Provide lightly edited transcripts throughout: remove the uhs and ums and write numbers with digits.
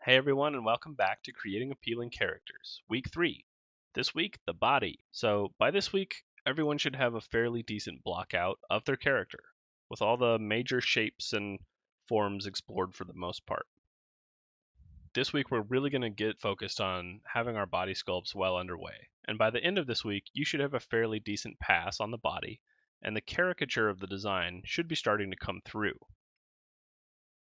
Hey everyone, and welcome back to Creating Appealing Characters, Week 3. This week, the body. So, by this week, everyone should have a fairly decent block out of their character, with all the major shapes and forms explored for the most part. This week, we're really going to get focused on having our body sculpts well underway. And by the end of this week, you should have a fairly decent pass on the body, and the caricature of the design should be starting to come through.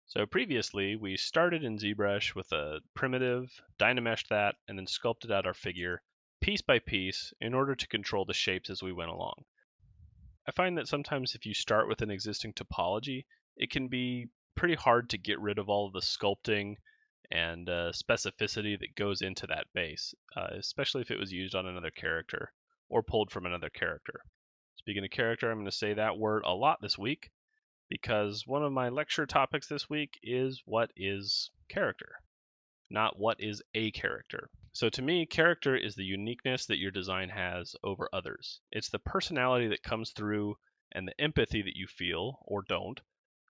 So previously, we started in ZBrush with a primitive, dynameshed that, and then sculpted out our figure piece by piece in order to control the shapes as we went along. I find that sometimes if you start with an existing topology, it can be pretty hard to get rid of all of the sculpting and specificity that goes into that base, especially if it was used on another character or pulled from another character. Speaking of character, I'm going to say that word a lot this week, because one of my lecture topics this week is what is character, not what is a character. So to me, character is the uniqueness that your design has over others. It's the personality that comes through and the empathy that you feel or don't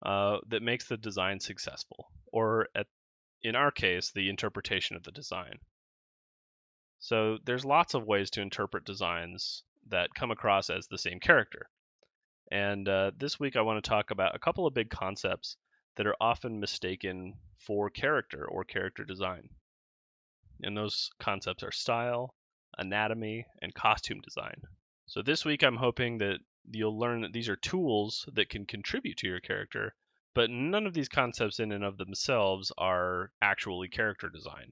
that makes the design successful, or in our case, the interpretation of the design. So there's lots of ways to interpret designs that come across as the same character. And this week I want to talk about a couple of big concepts that are often mistaken for character or character design. And those concepts are style, anatomy, and costume design. So this week I'm hoping that you'll learn that these are tools that can contribute to your character, but none of these concepts in and of themselves are actually character design.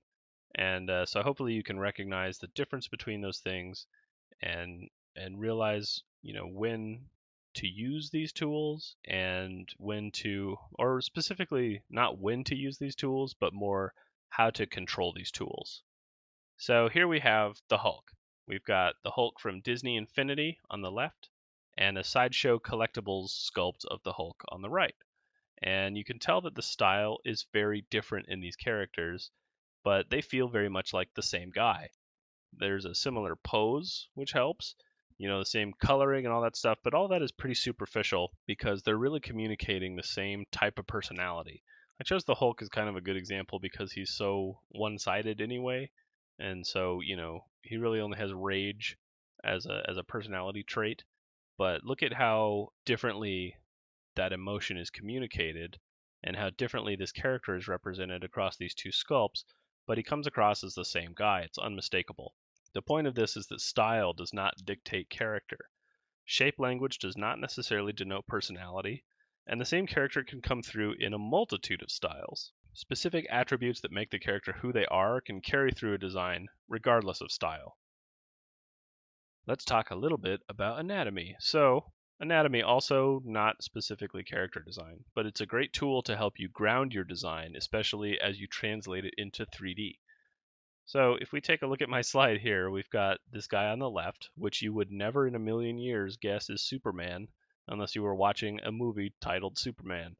And so hopefully you can recognize the difference between those things and realize, when to use these tools and when to, or specifically not when to use these tools, but more how to control these tools. So here we have the Hulk. We've got the Hulk from Disney Infinity on the left and a Sideshow Collectibles sculpt of the Hulk on the right. And you can tell that the style is very different in these characters, but they feel very much like the same guy. There's a similar pose, which helps, the same coloring and all that stuff, but all that is pretty superficial because they're really communicating the same type of personality. I chose the Hulk as kind of a good example because he's so one-sided anyway, and so, he really only has rage as a personality trait, but look at how differently that emotion is communicated and how differently this character is represented across these two sculpts, but he comes across as the same guy. It's unmistakable. The point of this is that style does not dictate character. Shape language does not necessarily denote personality, and the same character can come through in a multitude of styles. Specific attributes that make the character who they are can carry through a design, regardless of style. Let's talk a little bit about anatomy. So, anatomy also not specifically character design, but it's a great tool to help you ground your design, especially as you translate it into 3D. So if we take a look at my slide here, we've got this guy on the left, which you would never in a million years guess is Superman unless you were watching a movie titled Superman.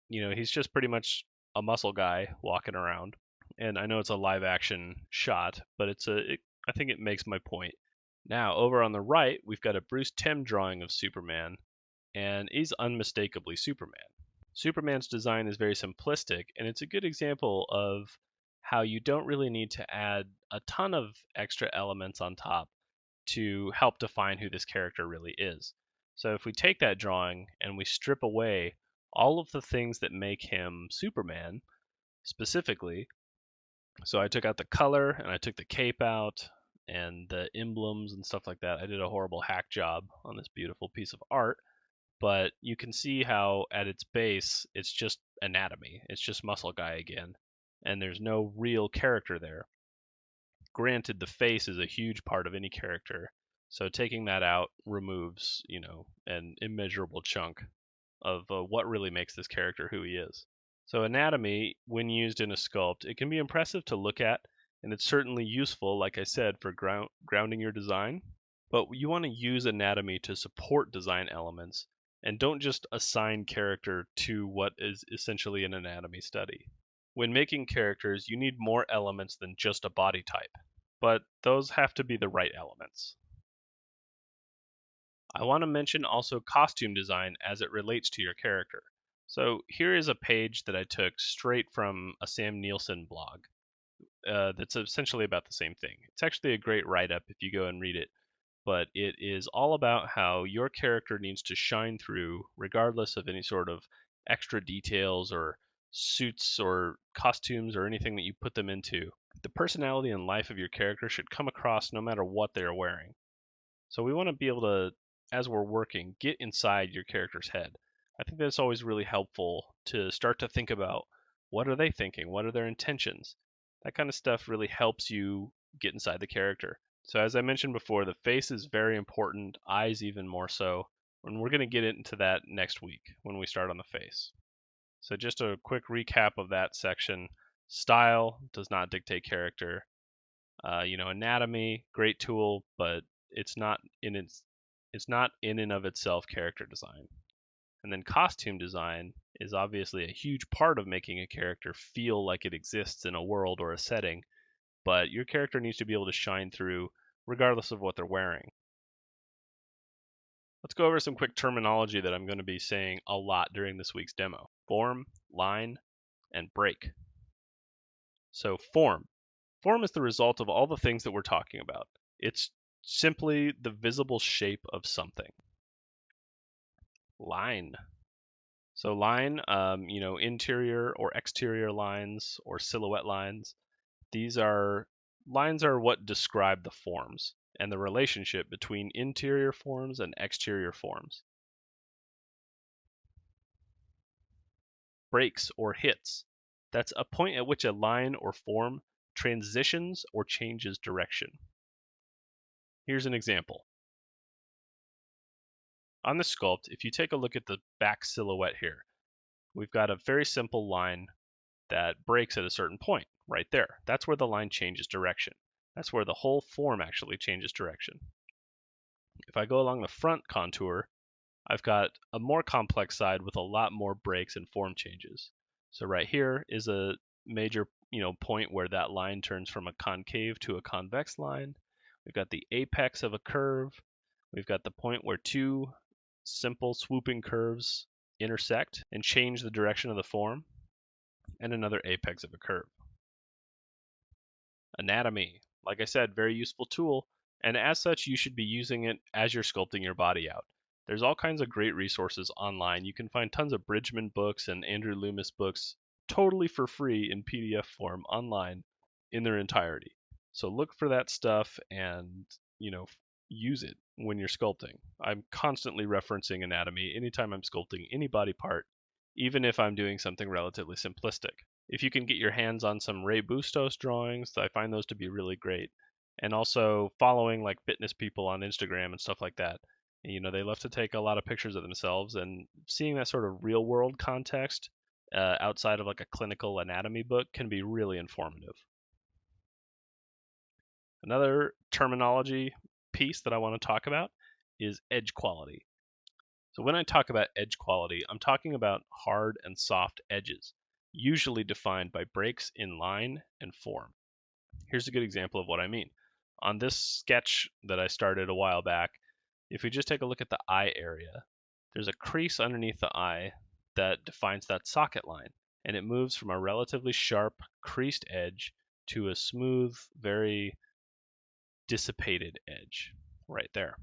He's just pretty much a muscle guy walking around. And I know it's a live action shot, but I think it makes my point. Now, over on the right, we've got a Bruce Timm drawing of Superman, and he's unmistakably Superman. Superman's design is very simplistic, and it's a good example of how you don't really need to add a ton of extra elements on top to help define who this character really is. So if we take that drawing and we strip away all of the things that make him Superman specifically, so I took out the color and I took the cape out and the emblems and stuff like that. I did a horrible hack job on this beautiful piece of art, but you can see how at its base it's just anatomy. It's just muscle guy again, and there's no real character there. Granted, the face is a huge part of any character, so taking that out removes, an immeasurable chunk of what really makes this character who he is. So anatomy, when used in a sculpt, it can be impressive to look at, and it's certainly useful, like I said, for grounding your design. But you want to use anatomy to support design elements, and don't just assign character to what is essentially an anatomy study. When making characters, you need more elements than just a body type, but those have to be the right elements. I want to mention also costume design as it relates to your character. So here is a page that I took straight from a Sam Nielsen blog that's essentially about the same thing. It's actually a great write-up if you go and read it, but it is all about how your character needs to shine through regardless of any sort of extra details or suits or costumes or anything that you put them into. The personality and life of your character should come across no matter what they are wearing. So we want to be able to, as we're working, get inside your character's head. I think that's always really helpful to start to think about what are they thinking? What are their intentions? That kind of stuff really helps you get inside the character. So as I mentioned before, the face is very important, eyes even more so, and we're going to get into that next week when we start on the face. So just a quick recap of that section. Style does not dictate character. Anatomy, great tool, but it's not in and of itself character design. And then costume design is obviously a huge part of making a character feel like it exists in a world or a setting, but your character needs to be able to shine through regardless of what they're wearing. Let's go over some quick terminology that I'm going to be saying a lot during this week's demo. Form, line, and break. So form. Form is the result of all the things that we're talking about. It's simply the visible shape of something. Line. So line, interior or exterior lines or silhouette lines. Lines are what describe the forms and the relationship between interior forms and exterior forms. Breaks or hits. That's a point at which a line or form transitions or changes direction. Here's an example. On the sculpt, if you take a look at the back silhouette here, we've got a very simple line that breaks at a certain point, right there. That's where the line changes direction. That's where the whole form actually changes direction. If I go along the front contour, I've got a more complex side with a lot more breaks and form changes. So right here is a major, point where that line turns from a concave to a convex line. We've got the apex of a curve. We've got the point where two simple swooping curves intersect and change the direction of the form, and another apex of a curve. Anatomy, like I said, very useful tool, and as such, you should be using it as you're sculpting your body out. There's all kinds of great resources online. You can find tons of Bridgman books and Andrew Loomis books totally for free in PDF form online in their entirety. So look for that stuff and, use it when you're sculpting. I'm constantly referencing anatomy anytime I'm sculpting any body part, even if I'm doing something relatively simplistic. If you can get your hands on some Ray Bustos drawings, I find those to be really great. And also following like fitness people on Instagram and stuff like that. They love to take a lot of pictures of themselves, and seeing that sort of real world context outside of like a clinical anatomy book can be really informative. Another terminology piece that I want to talk about is edge quality. So when I talk about edge quality, I'm talking about hard and soft edges, usually defined by breaks in line and form. Here's a good example of what I mean. On this sketch that I started a while back, if we just take a look at the eye area, there's a crease underneath the eye that defines that socket line, and it moves from a relatively sharp creased edge to a smooth, very dissipated edge right there.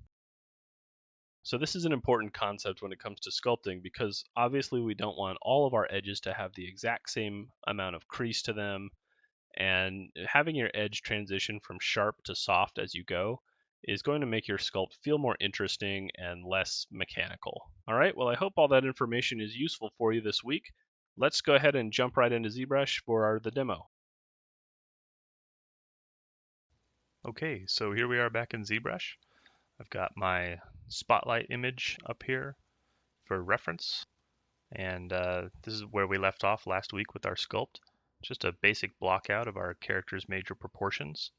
So this is an important concept when it comes to sculpting, because obviously we don't want all of our edges to have the exact same amount of crease to them, and having your edge transition from sharp to soft as you go is going to make your sculpt feel more interesting and less mechanical. All right, well, I hope all that information is useful for you this week. Let's go ahead and jump right into ZBrush for the demo. Okay, so here we are back in ZBrush. I've got my spotlight image up here for reference, and this is where we left off last week with our sculpt. Just a basic block out of our character's major proportions.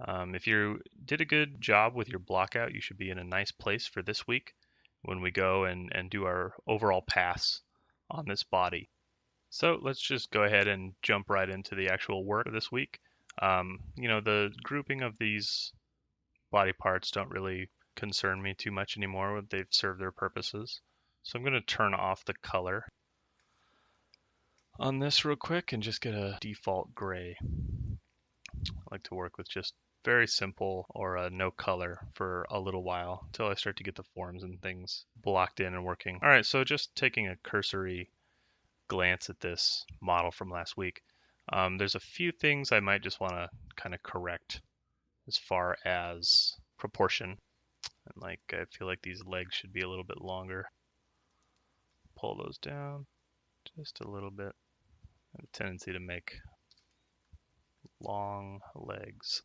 If you did a good job with your block out, you should be in a nice place for this week when we go and do our overall pass on this body. So let's just go ahead and jump right into the actual work of this week. The grouping of these body parts don't really concern me too much anymore. They've served their purposes. So I'm going to turn off the color on this real quick and just get a default gray. I like to work with just very simple or no color for a little while until I start to get the forms and things blocked in and working. All right, so just taking a cursory glance at this model from last week, there's a few things I might just want to kind of correct as far as proportion. And like I feel like these legs should be a little bit longer. Pull those down just a little bit. I have a tendency to make long legs.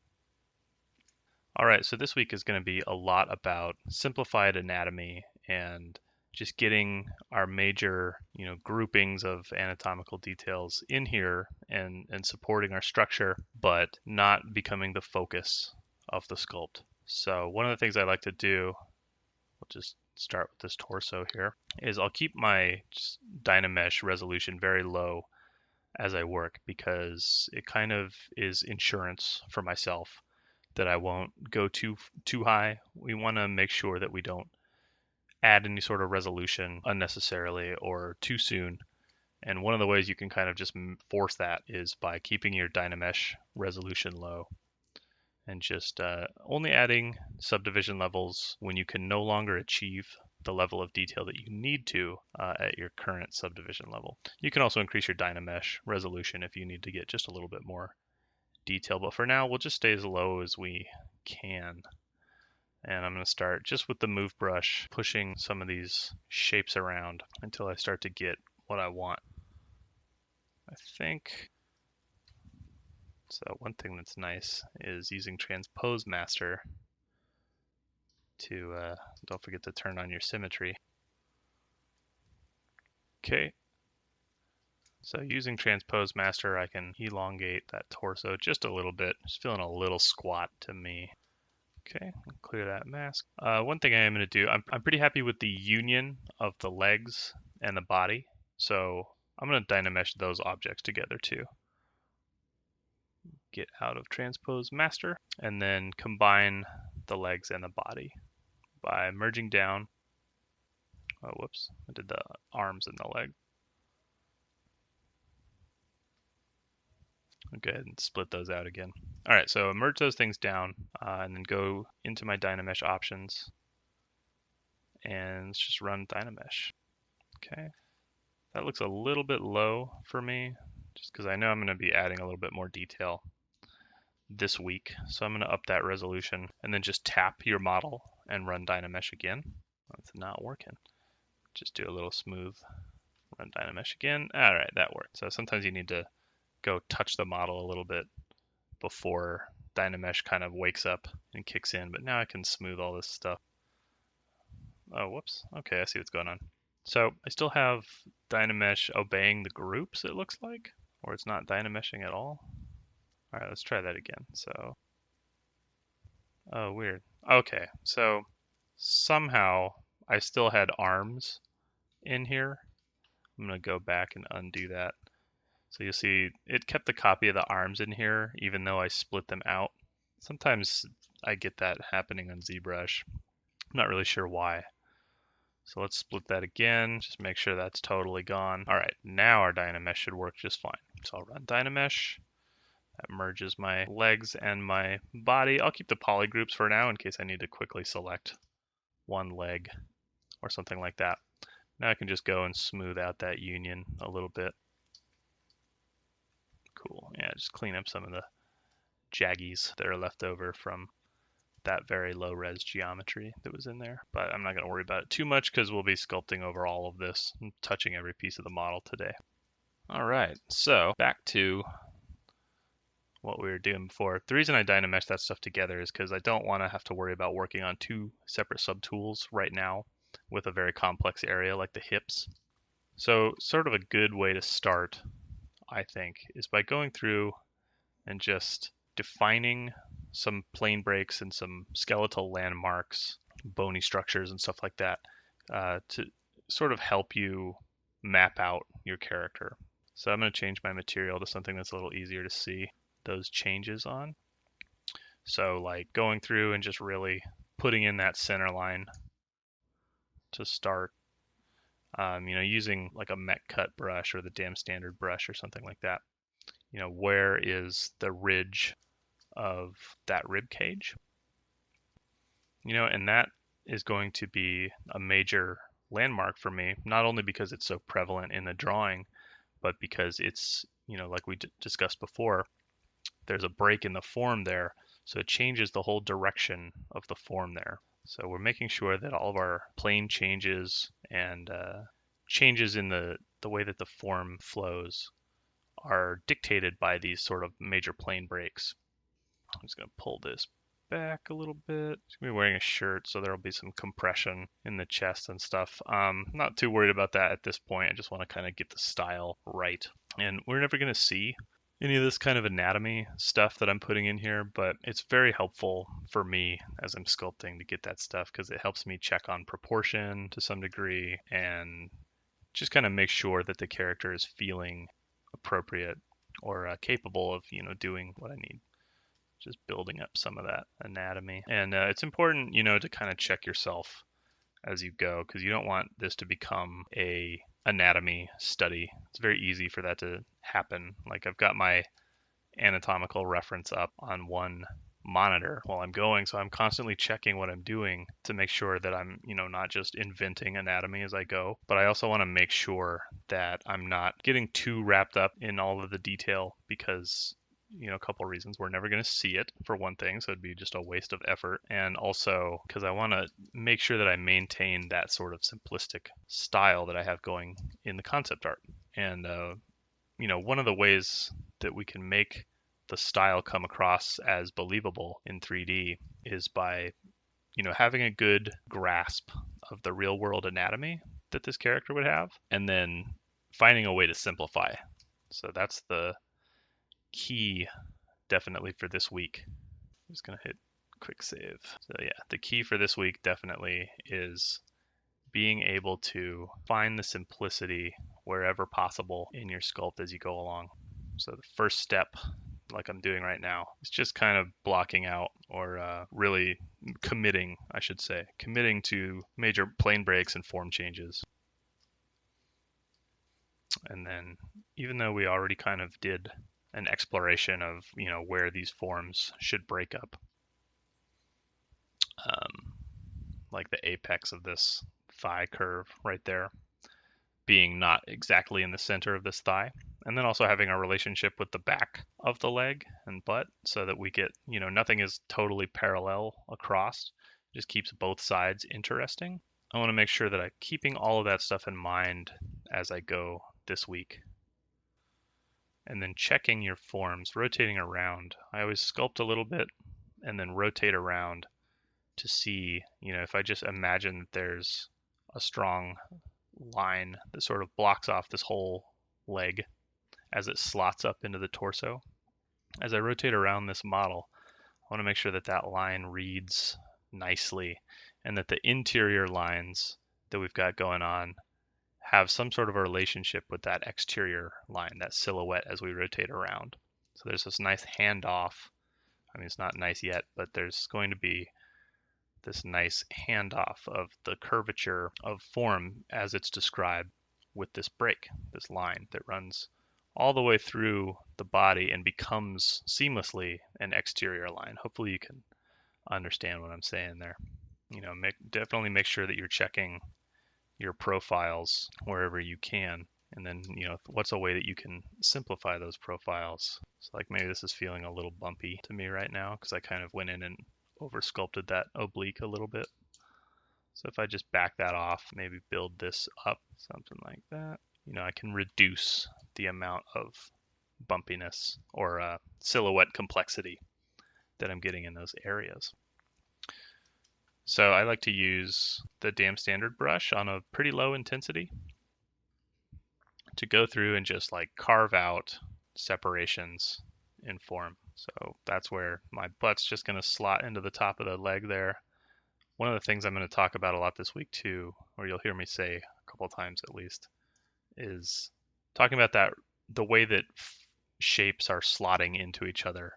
All right, so this week is going to be a lot about simplified anatomy and just getting our major, groupings of anatomical details in here and supporting our structure, but not becoming the focus of the sculpt. So one of the things I like to do, we'll just start with this torso here, is I'll keep my Dynamesh resolution very low as I work because it kind of is insurance for myself that I won't go too high. We want to make sure that we don't add any sort of resolution unnecessarily or too soon. And one of the ways you can kind of just force that is by keeping your Dynamesh resolution low and just only adding subdivision levels when you can no longer achieve the level of detail that you need to at your current subdivision level. You can also increase your Dynamesh resolution if you need to get just a little bit more detail, but for now we'll just stay as low as we can. And I'm going to start just with the move brush, pushing some of these shapes around until I start to get what I want. I think so. One thing that's nice is using Transpose Master to don't forget to turn on your symmetry. Okay, so using Transpose Master, I can elongate that torso just a little bit. Just feeling a little squat to me. Okay, clear that mask. One thing I am going to do, I'm pretty happy with the union of the legs and the body. So I'm going to Dynamesh those objects together too. Get out of Transpose Master and then combine the legs and the body by merging down. Oh, whoops, I did the arms and the leg. I'll go ahead and split those out again. All right, so merge those things down and then go into my Dynamesh options and let's just run Dynamesh. Okay, that looks a little bit low for me just because I know I'm going to be adding a little bit more detail this week. So I'm going to up that resolution and then just tap your model and run Dynamesh again. That's not working. Just do a little smooth, run Dynamesh again. All right, that worked. So sometimes you need to go touch the model a little bit before Dynamesh kind of wakes up and kicks in. But now I can smooth all this stuff. Oh, whoops. Okay, I see what's going on. So I still have Dynamesh obeying the groups, it looks like, or it's not Dynameshing at all. All right, let's try that again. So, oh, weird. Okay, so somehow I still had arms in here. I'm gonna go back and undo that. So you'll see it kept the copy of the arms in here, even though I split them out. Sometimes I get that happening on ZBrush. I'm not really sure why. So let's split that again, just make sure that's totally gone. All right, now our Dynamesh should work just fine. So I'll run Dynamesh. That merges my legs and my body. I'll keep the polygroups for now in case I need to quickly select one leg or something like that. Now I can just go and smooth out that union a little bit. Cool. Yeah, just clean up some of the jaggies that are left over from that very low res geometry that was in there. But I'm not going to worry about it too much because we'll be sculpting over all of this and touching every piece of the model today. All right, so back to what we were doing before. The reason I Dynamesh that stuff together is because I don't want to have to worry about working on two separate subtools right now with a very complex area like the hips. So sort of a good way to start, I think, is by going through and just defining some plane breaks and some skeletal landmarks, bony structures and stuff like that to sort of help you map out your character. So I'm going to change my material to something that's a little easier to see those changes on. So like going through and just really putting in that center line to start. Using like a Met Cut brush or the Dam Standard brush or something like that. Where is the ridge of that rib cage? And that is going to be a major landmark for me, not only because it's so prevalent in the drawing, but because it's, like we discussed before, there's a break in the form there, so it changes the whole direction of the form there. So we're making sure that all of our plane changes and changes in the way that the form flows are dictated by these sort of major plane breaks. I'm just going to pull this back a little bit. I'm going to be wearing a shirt, so there'll be some compression in the chest and stuff. Not too worried about that at this point. I just want to kind of get the style right. And we're never going to see any of this kind of anatomy stuff that I'm putting in here, but it's very helpful for me as I'm sculpting to get that stuff because it helps me check on proportion to some degree and just kind of make sure that the character is feeling appropriate or capable of, doing what I need. Just building up some of that anatomy. And it's important, to kind of check yourself as you go because you don't want this to become a anatomy study. It's very easy for that to happen. Like I've got my anatomical reference up on one monitor while I'm going, so I'm constantly checking what I'm doing to make sure that I'm, not just inventing anatomy as I go, but I also want to make sure that I'm not getting too wrapped up in all of the detail because a couple of reasons. We're never going to see it, for one thing, so it'd be just a waste of effort. And also because I want to make sure that I maintain that sort of simplistic style that I have going in the concept art. And, one of the ways that we can make the style come across as believable in 3D is by, having a good grasp of the real world anatomy that this character would have, and then finding a way to simplify. So that's the key definitely for this week. I'm just going to hit quick save. So yeah, the key for this week definitely is being able to find the simplicity wherever possible in your sculpt as you go along. So the first step, like I'm doing right now, is just kind of blocking out or really committing, I should say, committing to major plane breaks and form changes. And then even though we already kind of did an exploration of, where these forms should break up, like the apex of this thigh curve right there being not exactly in the center of this thigh, and then also having a relationship with the back of the leg and butt so that we get, nothing is totally parallel across, it just keeps both sides interesting. I want to make sure that I'm keeping all of that stuff in mind as I go this week. And then checking your forms, rotating around. I always sculpt a little bit and then rotate around to see, if I just imagine that there's a strong line that sort of blocks off this whole leg as it slots up into the torso. As I rotate around this model, I want to make sure that that line reads nicely and that the interior lines that we've got going on have some sort of a relationship with that exterior line, that silhouette as we rotate around. So there's this nice handoff. I mean, it's not nice yet, but there's going to be this nice handoff of the curvature of form as it's described with this break, this line that runs all the way through the body and becomes seamlessly an exterior line. Hopefully you can understand what I'm saying there. Definitely make sure that you're checking your profiles wherever you can. And then, what's a way that you can simplify those profiles? So like maybe this is feeling a little bumpy to me right now because I kind of went in and over sculpted that oblique a little bit. So if I just back that off, maybe build this up, something like that, I can reduce the amount of bumpiness or silhouette complexity that I'm getting in those areas. So I like to use the Dam Standard brush on a pretty low intensity to go through and just like carve out separations in form. So that's where my butt's just going to slot into the top of the leg there. One of the things I'm going to talk about a lot this week too, or you'll hear me say a couple times at least, is talking about that the way that shapes are slotting into each other.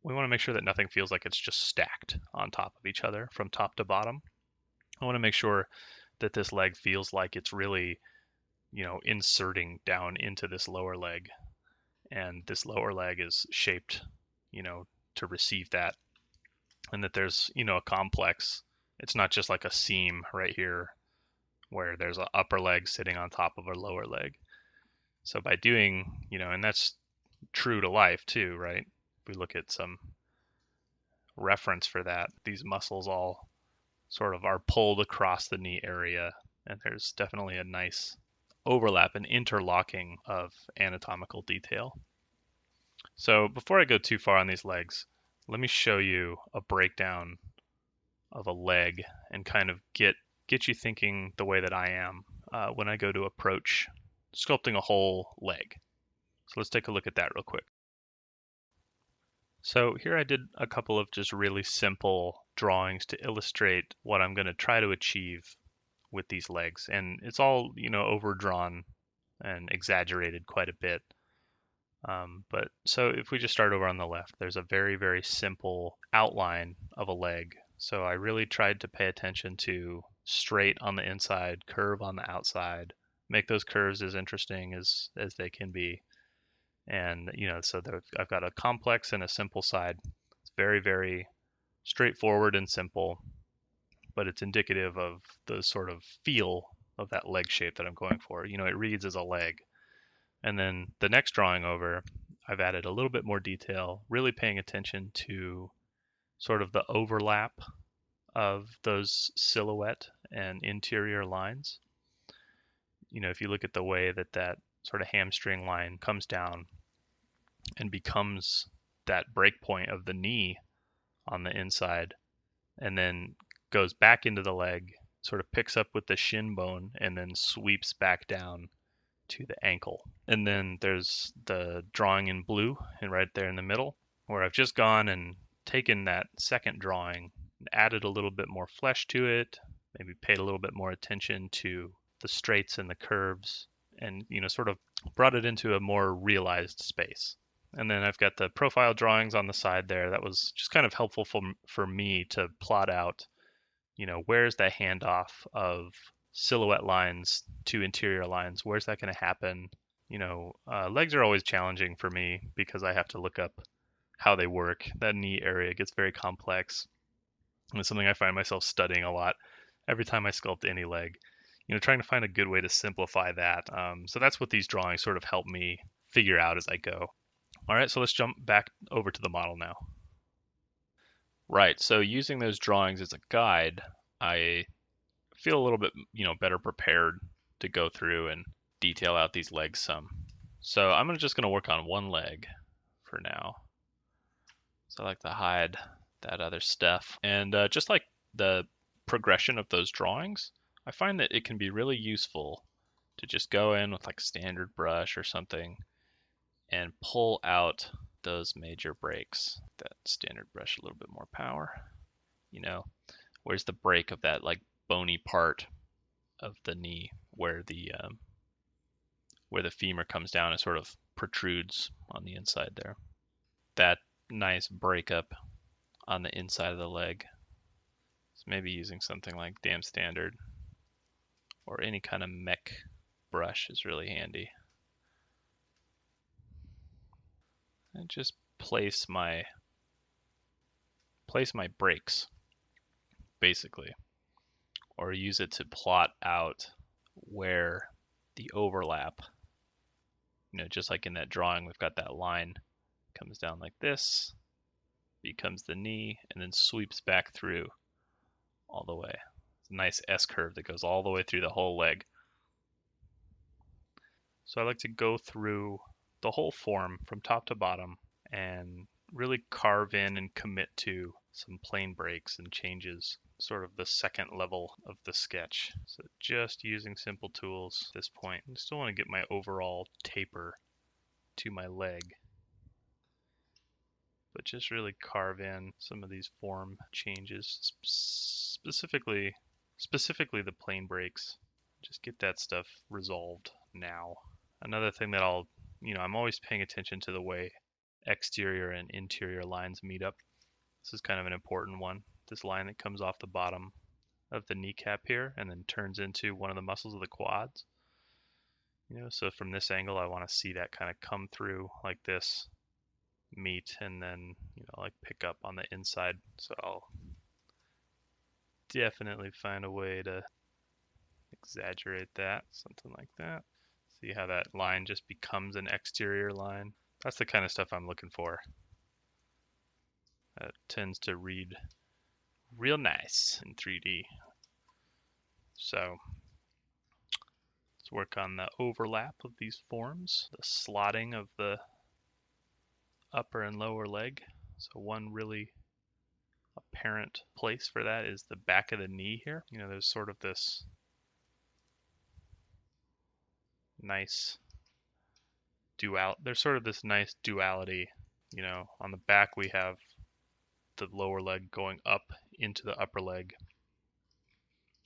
We want to make sure that nothing feels like it's just stacked on top of each other from top to bottom. I want to make sure that this leg feels like it's really, inserting down into this lower leg, and this lower leg is shaped, to receive that, and that there's, a complex. It's not just like a seam right here where there's an upper leg sitting on top of a lower leg. So by doing, and that's true to life too, right? If we look at some reference for that, these muscles all sort of are pulled across the knee area, and there's definitely a nice overlap and interlocking of anatomical detail. So before I go too far on these legs, let me show you a breakdown of a leg and kind of get you thinking the way that I am when I go to approach sculpting a whole leg. So let's take a look at that real quick. So here I did a couple of just really simple drawings to illustrate what I'm going to try to achieve with these legs. And it's all, overdrawn and exaggerated quite a bit. But so if we just start over on the left, there's a very, very simple outline of a leg. So I really tried to pay attention to straight on the inside, curve on the outside, make those curves as interesting as they can be. And, so I've got a complex and a simple side. It's very, very straightforward and simple, but it's indicative of the sort of feel of that leg shape that I'm going for. It reads as a leg. And then the next drawing over, I've added a little bit more detail, really paying attention to sort of the overlap of those silhouette and interior lines. If you look at the way that sort of hamstring line comes down and becomes that break point of the knee on the inside, and then goes back into the leg, sort of picks up with the shin bone, and then sweeps back down to the ankle. And then there's the drawing in blue and right there in the middle, where I've just gone and taken that second drawing and added a little bit more flesh to it, maybe paid a little bit more attention to the straights and the curves, and sort of brought it into a more realized space. And then I've got the profile drawings on the side there. That was just kind of helpful for me to plot out, where's the handoff of silhouette lines to interior lines? Where's that going to happen? Legs are always challenging for me because I have to look up how they work. That knee area gets very complex. And it's something I find myself studying a lot every time I sculpt any leg. Trying to find a good way to simplify that. So that's what these drawings sort of help me figure out as I go. All right, so let's jump back over to the model now. Right, so using those drawings as a guide, I feel a little bit, better prepared to go through and detail out these legs some. So I'm just going to work on one leg for now. So I like to hide that other stuff. And just like the progression of those drawings, I find that it can be really useful to just go in with like a standard brush or something and pull out those major breaks. That standard brush, a little bit more power. Where's the break of that like bony part of the knee where the femur comes down and sort of protrudes on the inside there. That nice breakup on the inside of the leg. So maybe using something like Dam Standard or any kind of mech brush is really handy. And just place my breaks, basically, or use it to plot out where the overlap, just like in that drawing, we've got that line comes down like this, becomes the knee, and then sweeps back through all the way. It's a nice S curve that goes all the way through the whole leg. So I like to go through the whole form from top to bottom and really carve in and commit to some plane breaks and changes, sort of the second level of the sketch. So just using simple tools at this point. I still want to get my overall taper to my leg, but just really carve in some of these form changes, specifically the plane breaks. Just get that stuff resolved now. Another thing that I'm always paying attention to the way exterior and interior lines meet up. This is kind of an important one. This line that comes off the bottom of the kneecap here and then turns into one of the muscles of the quads. So from this angle, I want to see that kind of come through like this, meet, and then, like pick up on the inside. So I'll definitely find a way to exaggerate that, something like that. See how that line just becomes an exterior line? That's the kind of stuff I'm looking for. It tends to read real nice in 3D. So let's work on the overlap of these forms, the slotting of the upper and lower leg. So one really apparent place for that is the back of the knee here. There's sort of this nice nice duality. On the back we have the lower leg going up into the upper leg.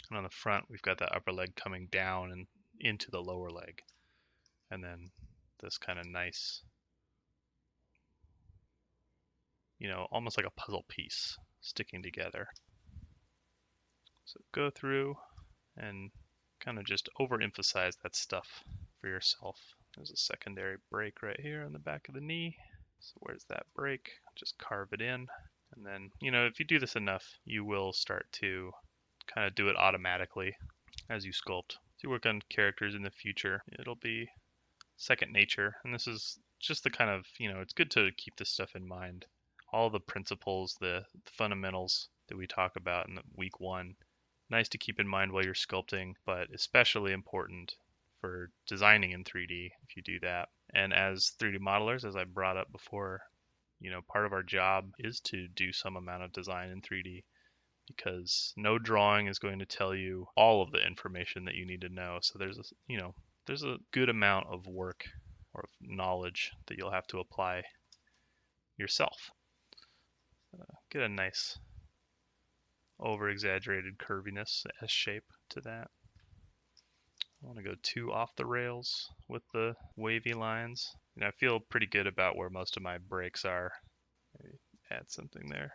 And on the front, we've got that upper leg coming down and into the lower leg. And then this kind of nice, almost like a puzzle piece sticking together. So go through and kind of just overemphasize that stuff for yourself. There's a secondary break right here on the back of the knee. So where's that break? Just carve it in. And then, if you do this enough, you will start to kind of do it automatically as you sculpt. As you work on characters in the future, it'll be second nature. And this is just the kind of, it's good to keep this stuff in mind. All the principles, the fundamentals that we talk about in week 1, nice to keep in mind while you're sculpting, but especially important for designing in 3D if you do that. And as 3D modelers, as I brought up before, part of our job is to do some amount of design in 3D, because no drawing is going to tell you all of the information that you need to know. So there's a good amount of work or knowledge that you'll have to apply yourself. Get a nice over-exaggerated curviness S shape to that. I want to go too off the rails with the wavy lines. I feel pretty good about where most of my breaks are. Maybe add something there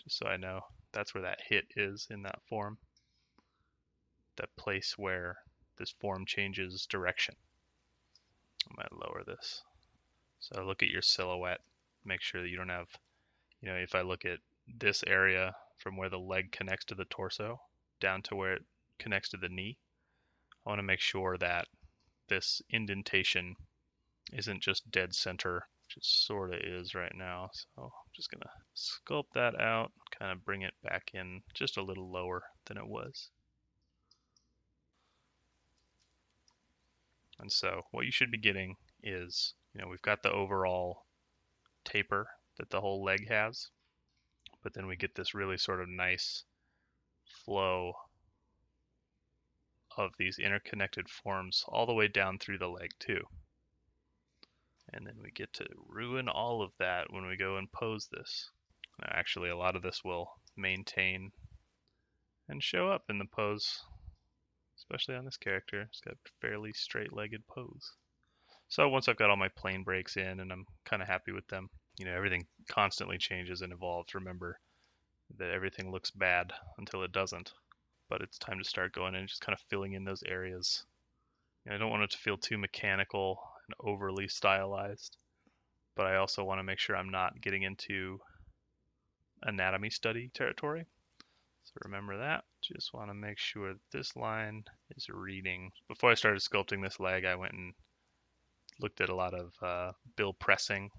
just so I know that's where that hit is in that form. That place where this form changes direction. I might lower this. So look at your silhouette. Make sure that you don't have, if I look at this area from where the leg connects to the torso down to where it connects to the knee, I want to make sure that this indentation isn't just dead center, which it sort of is right now. So I'm just going to sculpt that out, kind of bring it back in just a little lower than it was. And so what you should be getting is, we've got the overall taper that the whole leg has, but then we get this really sort of nice flow of these interconnected forms all the way down through the leg too. And then we get to ruin all of that when we go and pose this. Now, actually, a lot of this will maintain and show up in the pose, especially on this character. It's got a fairly straight-legged pose. So once I've got all my plane breaks in and I'm kind of happy with them, everything constantly changes and evolves. Remember that everything looks bad until it doesn't. But it's time to start going and just kind of filling in those areas. I don't want it to feel too mechanical and overly stylized, but I also want to make sure I'm not getting into anatomy study territory. So remember that. Just want to make sure that this line is reading. Before I started sculpting this leg, I went and looked at a lot of Bill Pressing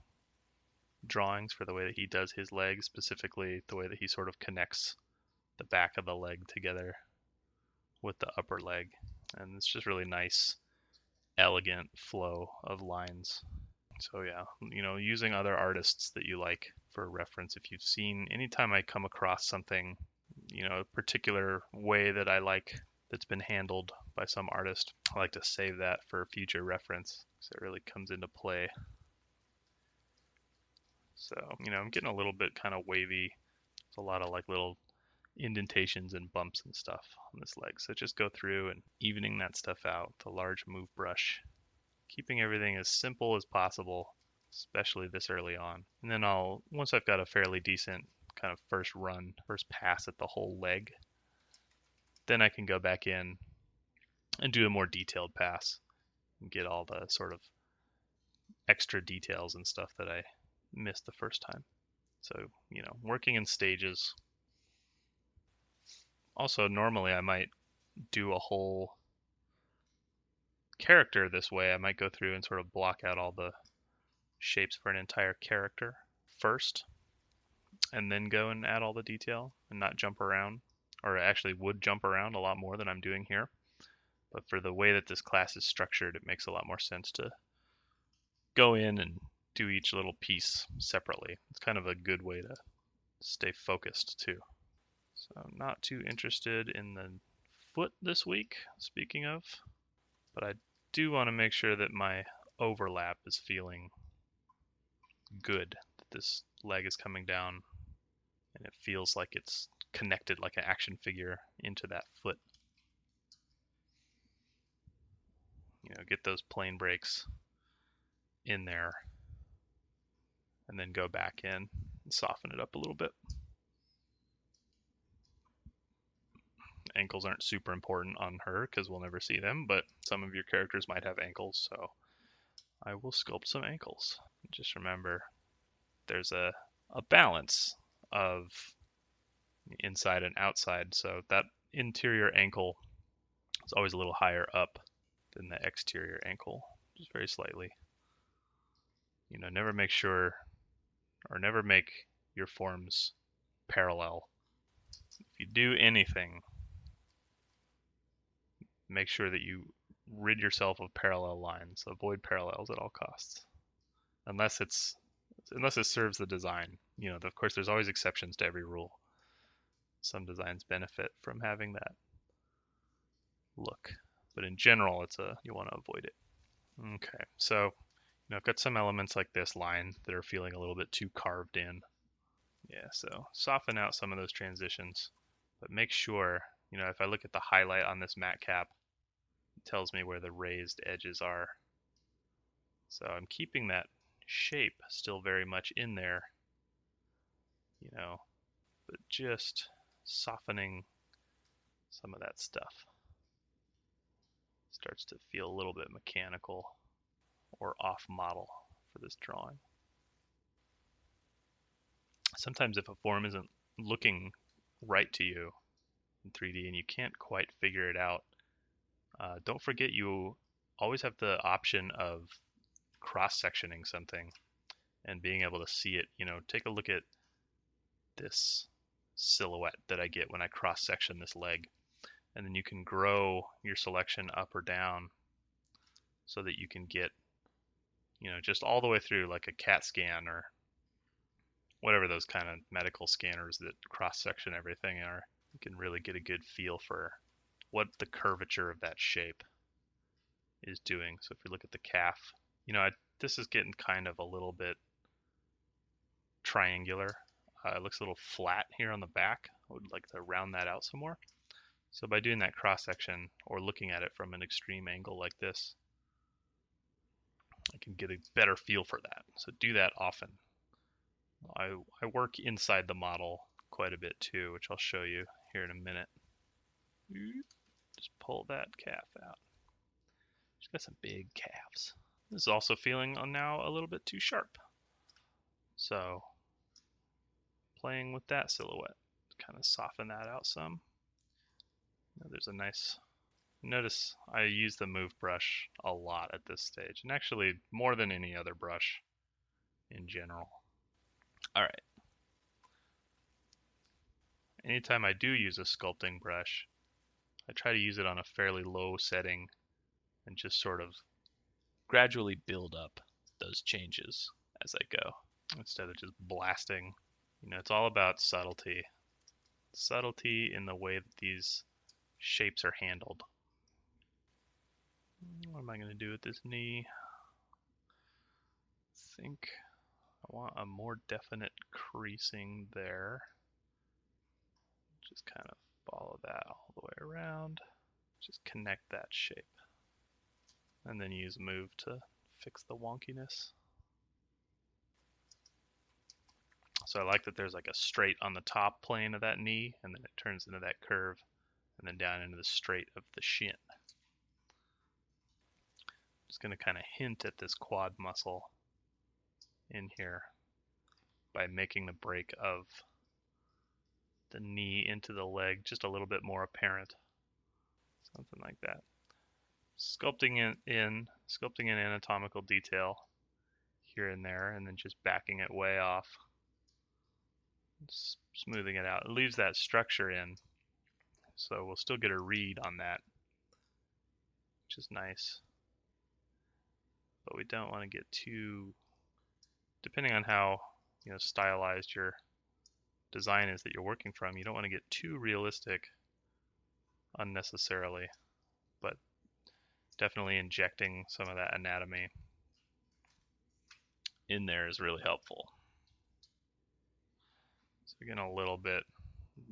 drawings for the way that he does his leg, specifically the way that he sort of connects the back of the leg together with the upper leg. And it's just really nice, elegant flow of lines. So yeah, using other artists that you like for reference. If you've seen, anytime I come across something, a particular way that I like that's been handled by some artist, I like to save that for future reference, because it really comes into play. So, I'm getting a little bit kind of wavy. It's a lot of like little indentations and bumps and stuff on this leg. So just go through and evening that stuff out with a large move brush, keeping everything as simple as possible, especially this early on. And then once I've got a fairly decent kind of first pass at the whole leg, then I can go back in and do a more detailed pass and get all the sort of extra details and stuff that I missed the first time. So, working in stages. Also, normally I might do a whole character this way. I might go through and sort of block out all the shapes for an entire character first, and then go and add all the detail and not jump around, or actually would jump around a lot more than I'm doing here. But for the way that this class is structured, it makes a lot more sense to go in and do each little piece separately. It's kind of a good way to stay focused too. So I'm not too interested in the foot this week, speaking of, but I do want to make sure that my overlap is feeling good, that this leg is coming down and it feels like it's connected like an action figure into that foot. Get those plane breaks in there and then go back in and soften it up a little bit. Ankles aren't super important on her because we'll never see them, but some of your characters might have ankles, so I will sculpt some ankles. Just remember, there's a balance of inside and outside, so that interior ankle is always a little higher up than the exterior ankle, just very slightly. Never make your forms parallel. If you do anything, make sure that you rid yourself of parallel lines. Avoid parallels at all costs, unless it serves the design. Of course, there's always exceptions to every rule. Some designs benefit from having that look, but in general, you want to avoid it. Okay, so I've got some elements like this line that are feeling a little bit too carved in. Yeah, so soften out some of those transitions, but make sure, if I look at the highlight on this matte cap, it tells me where the raised edges are. So I'm keeping that shape still very much in there, but just softening some of that stuff. Starts to feel a little bit mechanical or off model for this drawing. Sometimes if a form isn't looking right to you in 3D and you can't quite figure it out, don't forget you always have the option of cross-sectioning something and being able to see it. Take a look at this silhouette that I get when I cross-section this leg, and then you can grow your selection up or down so that you can get just all the way through, like a CAT scan or whatever those kind of medical scanners that cross-section everything are. You can really get a good feel for what the curvature of that shape is doing. So if you look at the calf, this is getting kind of a little bit triangular. It looks a little flat here on the back. I would like to round that out some more. So by doing that cross-section or looking at it from an extreme angle like this, I can get a better feel for that. So do that often. I work inside the model quite a bit too, which I'll show you here in a minute. Just pull that calf out. She's got some big calves. This is also feeling now a little bit too sharp. So playing with that silhouette, kind of soften that out some. There's a nice, notice I use the move brush a lot at this stage, and actually more than any other brush in general. All right. Anytime I do use a sculpting brush, I try to use it on a fairly low setting and just sort of gradually build up those changes as I go instead of just blasting. It's all about subtlety. Subtlety in the way that these shapes are handled. What am I going to do with this knee? I think I want a more definite creasing there. Just kind of follow that all the way around. Just connect that shape. And then use move to fix the wonkiness. So I like that there's like a straight on the top plane of that knee, and then it turns into that curve, and then down into the straight of the shin. Just going to kind of hint at this quad muscle in here by making the break of the knee into the leg just a little bit more apparent. Something like that. Sculpting in anatomical detail here and there, and then just backing it way off, smoothing it out. It leaves that structure in, so we'll still get a read on that, which is nice. But we don't want to get too, depending on how stylized your design is that you're working from, you don't want to get too realistic unnecessarily, but definitely injecting some of that anatomy in there is really helpful. So we're getting a little bit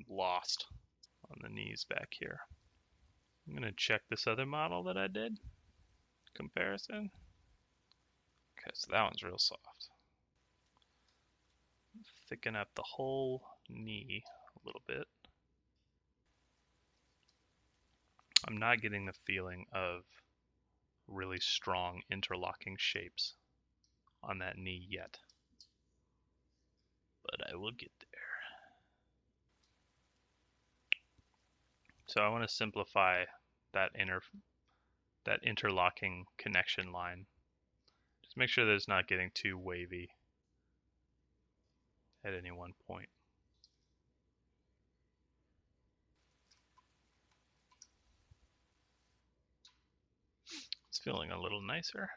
lost on the knees back here. I'm going to check this other model that I did. Comparison. Okay, so that one's real soft. Thicken up the whole knee a little bit. I'm not getting the feeling of really strong interlocking shapes on that knee yet, but I will get there. So I want to simplify that interlocking connection line. Just make sure that it's not getting too wavy at any one point. It's feeling a little nicer.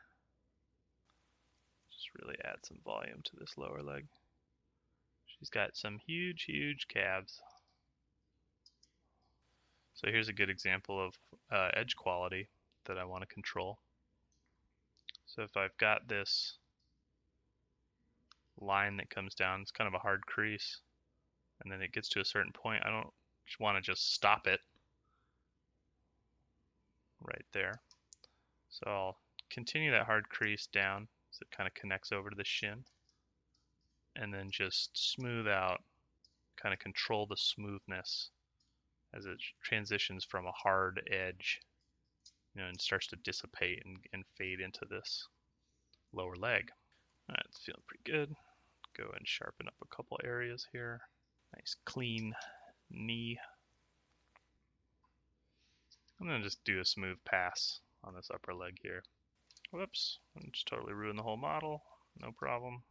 Just really add some volume to this lower leg. She's got some huge, huge calves. So here's a good example of edge quality that I want to control. So if I've got this line that comes down, it's kind of a hard crease, and then it gets to a certain point, I don't want to just stop it right there. So I'll continue that hard crease down so it kind of connects over to the shin, and then just smooth out, kind of control the smoothness as it transitions from a hard edge, and starts to dissipate and fade into this lower leg. All right, it's feeling pretty good. Go and sharpen up a couple areas here. Nice clean knee. I'm gonna just do a smooth pass on this upper leg here. Whoops, I just totally ruined the whole model. No problem.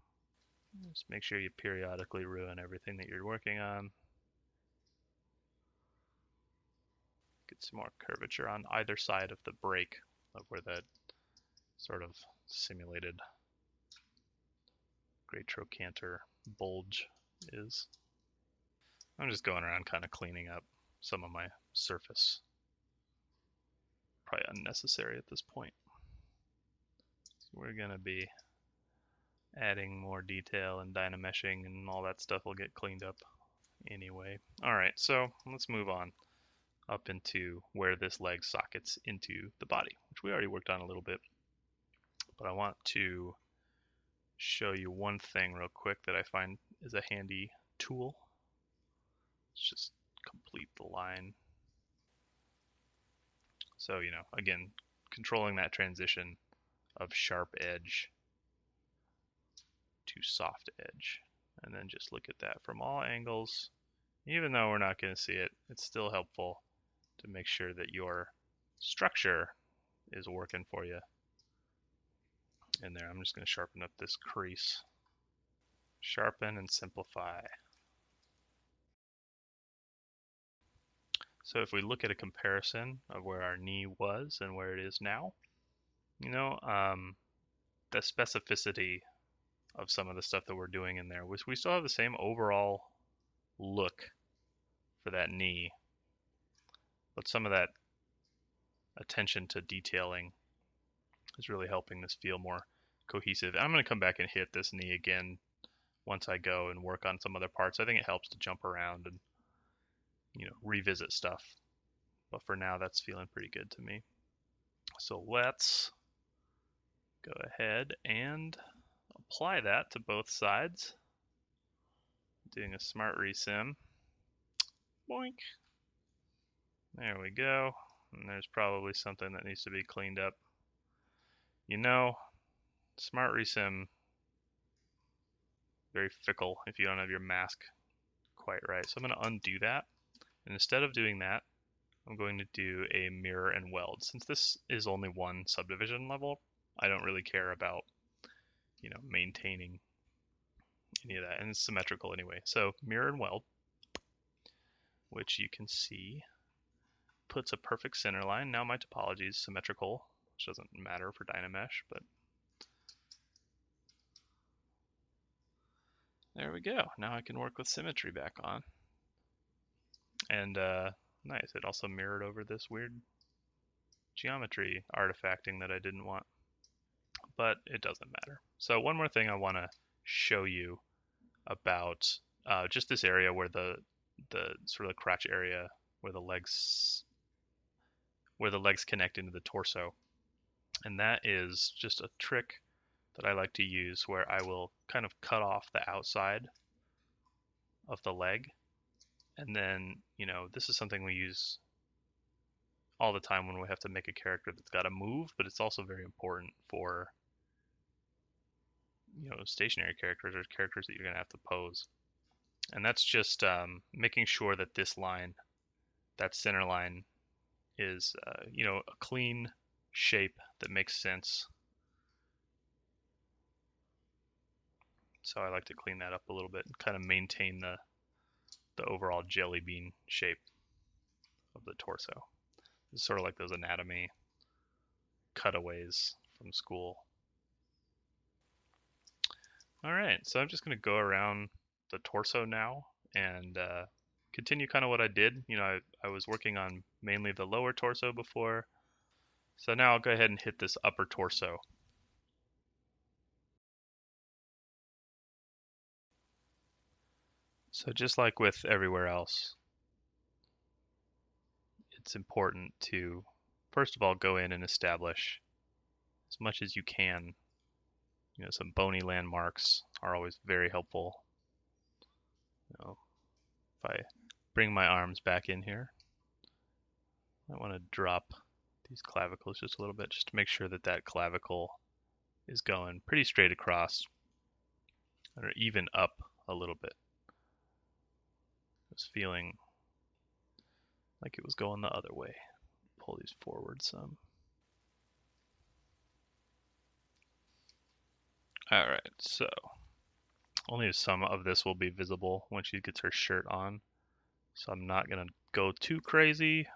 Just make sure you periodically ruin everything that you're working on. Get some more curvature on either side of the break of where that sort of simulated great trochanter bulge is. I'm just going around kind of cleaning up some of my surface. Probably unnecessary at this point. So we're going to be adding more detail and dynameshing, and all that stuff will get cleaned up anyway. Alright, so let's move on up into where this leg sockets into the body, which we already worked on a little bit. But I want to show you one thing real quick that I find is a handy tool. Let's just complete the line. So, again, controlling that transition of sharp edge to soft edge. And then just look at that from all angles. Even though we're not going to see it, it's still helpful to make sure that your structure is working for you in there. I'm just going to sharpen up this crease. Sharpen and simplify. So if we look at a comparison of where our knee was and where it is now, the specificity of some of the stuff that we're doing in there, we still have the same overall look for that knee, but some of that attention to detailing is really helping this feel more cohesive. I'm going to come back and hit this knee again once I go and work on some other parts. I think it helps to jump around and revisit stuff, but for now that's feeling pretty good to me. So let's go ahead and apply that to both sides. Doing a smart resim. Boink. There we go. And there's probably something that needs to be cleaned up. You know, Smart Resim, very fickle if you don't have your mask quite right. So I'm going to undo that. And instead of doing that, I'm going to do a mirror and weld. Since this is only one subdivision level, I don't really care about, maintaining any of that. And it's symmetrical anyway. So mirror and weld, which you can see puts a perfect center line. Now my topology is symmetrical, which doesn't matter for Dynamesh, but there we go. Now I can work with symmetry back on. And nice, it also mirrored over this weird geometry artifacting that I didn't want, but it doesn't matter. So one more thing I want to show you about just this area where the sort of the crotch area where the legs connect into the torso, and that is just a trick that I like to use where I will kind of cut off the outside of the leg, and then this is something we use all the time when we have to make a character that's got to move, but it's also very important for stationary characters or characters that you're going to have to pose. And that's just making sure that this line, that center line, is a clean shape that makes sense. So I like to clean that up a little bit and kind of maintain the overall jelly bean shape of the torso. It's sort of like those anatomy cutaways from school. All right, so I'm just going to go around the torso now and continue kind of what I did. I was working on mainly the lower torso before, so now I'll go ahead and hit this upper torso. So just like with everywhere else, it's important to, first of all, go in and establish as much as you can. Some bony landmarks are always very helpful. If I bring my arms back in here, I want to drop these clavicles just a little bit, just to make sure that that clavicle is going pretty straight across, or even up a little bit. I was feeling like it was going the other way. Pull these forward some. All right, so only some of this will be visible when she gets her shirt on, so I'm not gonna go too crazy.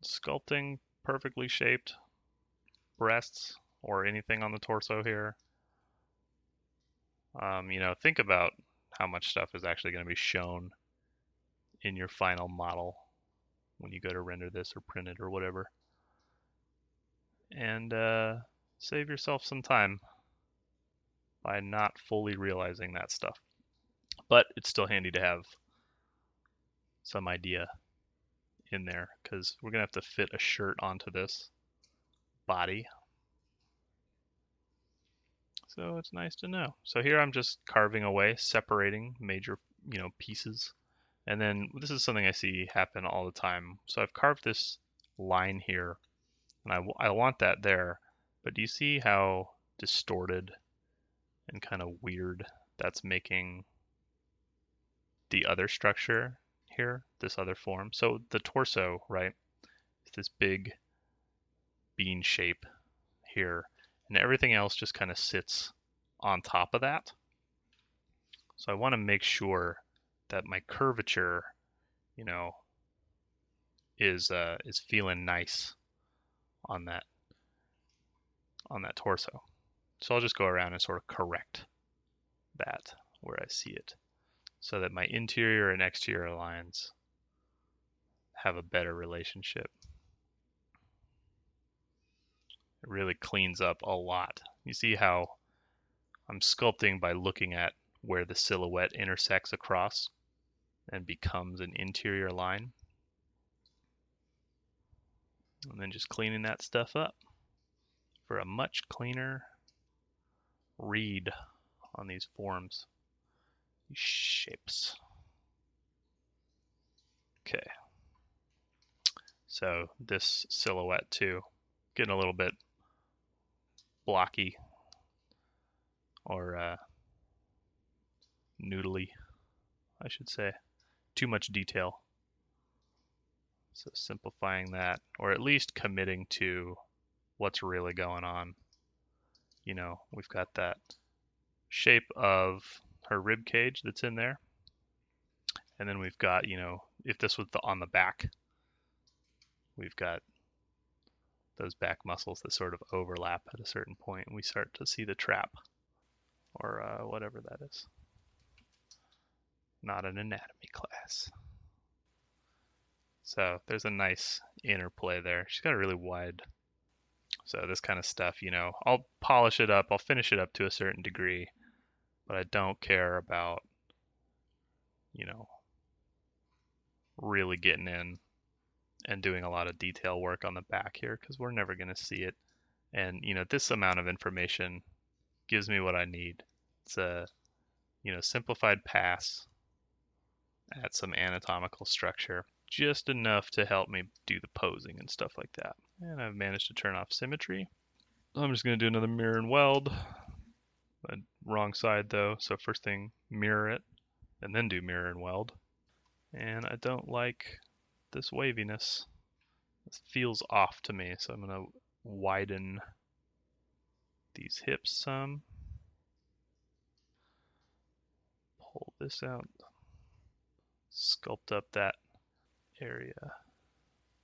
Sculpting perfectly shaped breasts or anything on the torso here. Think about how much stuff is actually going to be shown in your final model when you go to render this or print it or whatever. And save yourself some time by not fully realizing that stuff. But it's still handy to have some idea in there because we're going to have to fit a shirt onto this body. So it's nice to know. So here I'm just carving away, separating major, pieces. And then this is something I see happen all the time. So I've carved this line here, and I want that there. But do you see how distorted and kind of weird that's making the other structure here, this other form? So the torso, right, is this big bean shape here, and everything else just kind of sits on top of that. So I want to make sure that my curvature, is feeling nice on that torso. So I'll just go around and sort of correct that where I see it so that my interior and exterior lines have a better relationship. It really cleans up a lot. You see how I'm sculpting by looking at where the silhouette intersects across and becomes an interior line. And then just cleaning that stuff up for a much cleaner read on these forms, these shapes. Okay. So this silhouette too, getting a little bit blocky or noodly, I should say. Too much detail. So simplifying that, or at least committing to what's really going on. We've got that shape of her rib cage that's in there. And then we've got, if this was on the back, we've got those back muscles that sort of overlap at a certain point, and we start to see the trap, or whatever that is. Not an anatomy class. So there's a nice interplay there. She's got a really wide. So this kind of stuff, I'll polish it up, I'll finish it up to a certain degree, but I don't care about, really getting in and doing a lot of detail work on the back here because we're never going to see it. And, this amount of information gives me what I need. It's a, simplified pass at some anatomical structure, just enough to help me do the posing and stuff like that. And I've managed to turn off symmetry. I'm just going to do another mirror and weld. Wrong side though, so first thing, mirror it, and then do mirror and weld. And I don't like this waviness. This feels off to me, so I'm going to widen these hips some. Pull this out. Sculpt up that area.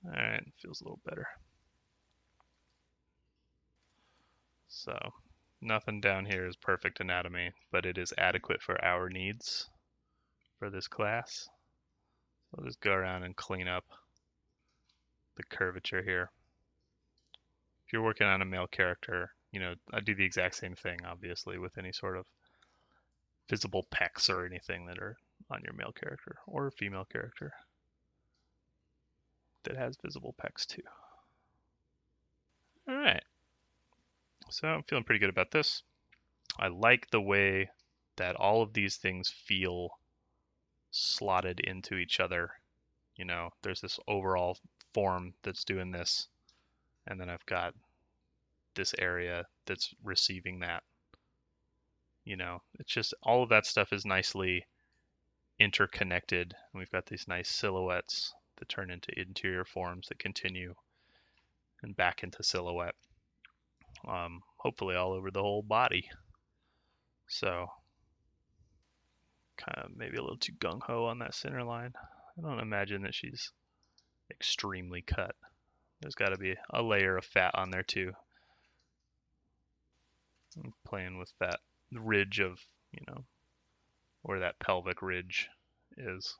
Alright, feels a little better. So, nothing down here is perfect anatomy, but it is adequate for our needs for this class. So I'll just go around and clean up the curvature here. If you're working on a male character, I do the exact same thing, obviously, with any sort of visible pecs or anything that are on your male character or female character that has visible pecs too. All right, so I'm feeling pretty good about this. I like the way that all of these things feel slotted into each other. There's this overall form that's doing this, and then I've got this area that's receiving that. It's just all of that stuff is nicely interconnected. And we've got these nice silhouettes that turn into interior forms that continue and back into silhouette. Hopefully all over the whole body. So kind of maybe a little too gung-ho on that center line. I don't imagine that she's extremely cut. There's got to be a layer of fat on there too. I'm playing with that ridge of, where that pelvic ridge is.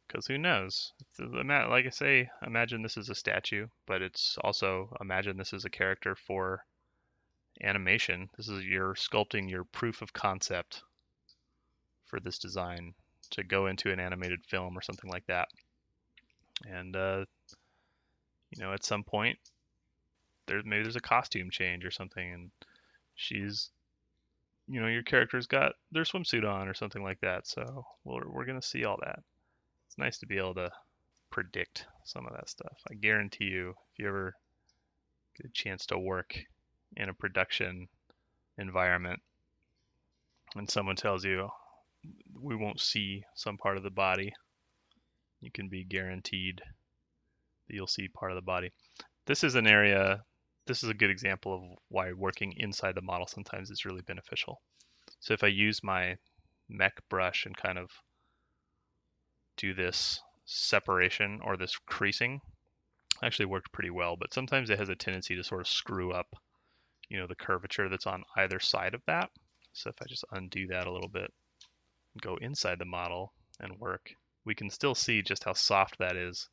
Because who knows? Like I say, imagine this is a statue, but it's also imagine this is a character for animation. This is your sculpting your proof of concept for this design to go into an animated film or something like that. And at some point, maybe there's a costume change or something, and she's, your character's got their swimsuit on or something like that. So we're gonna see all that. It's nice to be able to predict some of that stuff. I guarantee you, if you ever get a chance to work in a production environment and someone tells you we won't see some part of the body, you can be guaranteed that you'll see part of the body. This is an area, this is a good example of why working inside the model sometimes is really beneficial. So if I use my mech brush and kind of do this separation or this creasing, actually worked pretty well, but sometimes it has a tendency to sort of screw up, the curvature that's on either side of that. So if I just undo that a little bit and go inside the model and work, we can still see just how soft that is.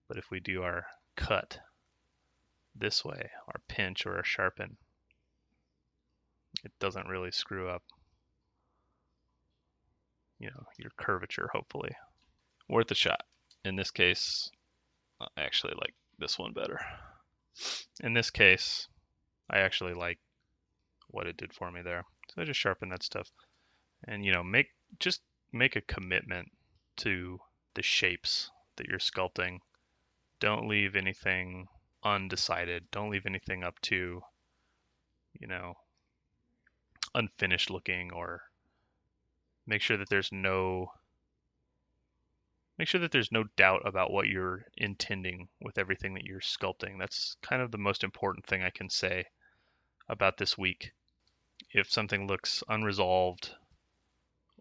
But if we do our cut this way, our pinch or our sharpen, it doesn't really screw up, your curvature, hopefully. Worth a shot. In this case, I actually like this one better. In this case, I actually like what it did for me there. So I just sharpen that stuff and, make a commitment to the shapes that you're sculpting don't leave anything undecided. Don't leave anything up to, you know, unfinished looking, or make sure that there's no doubt about what you're intending with everything that you're sculpting. That's kind of the most important thing I can say about this week. If something looks unresolved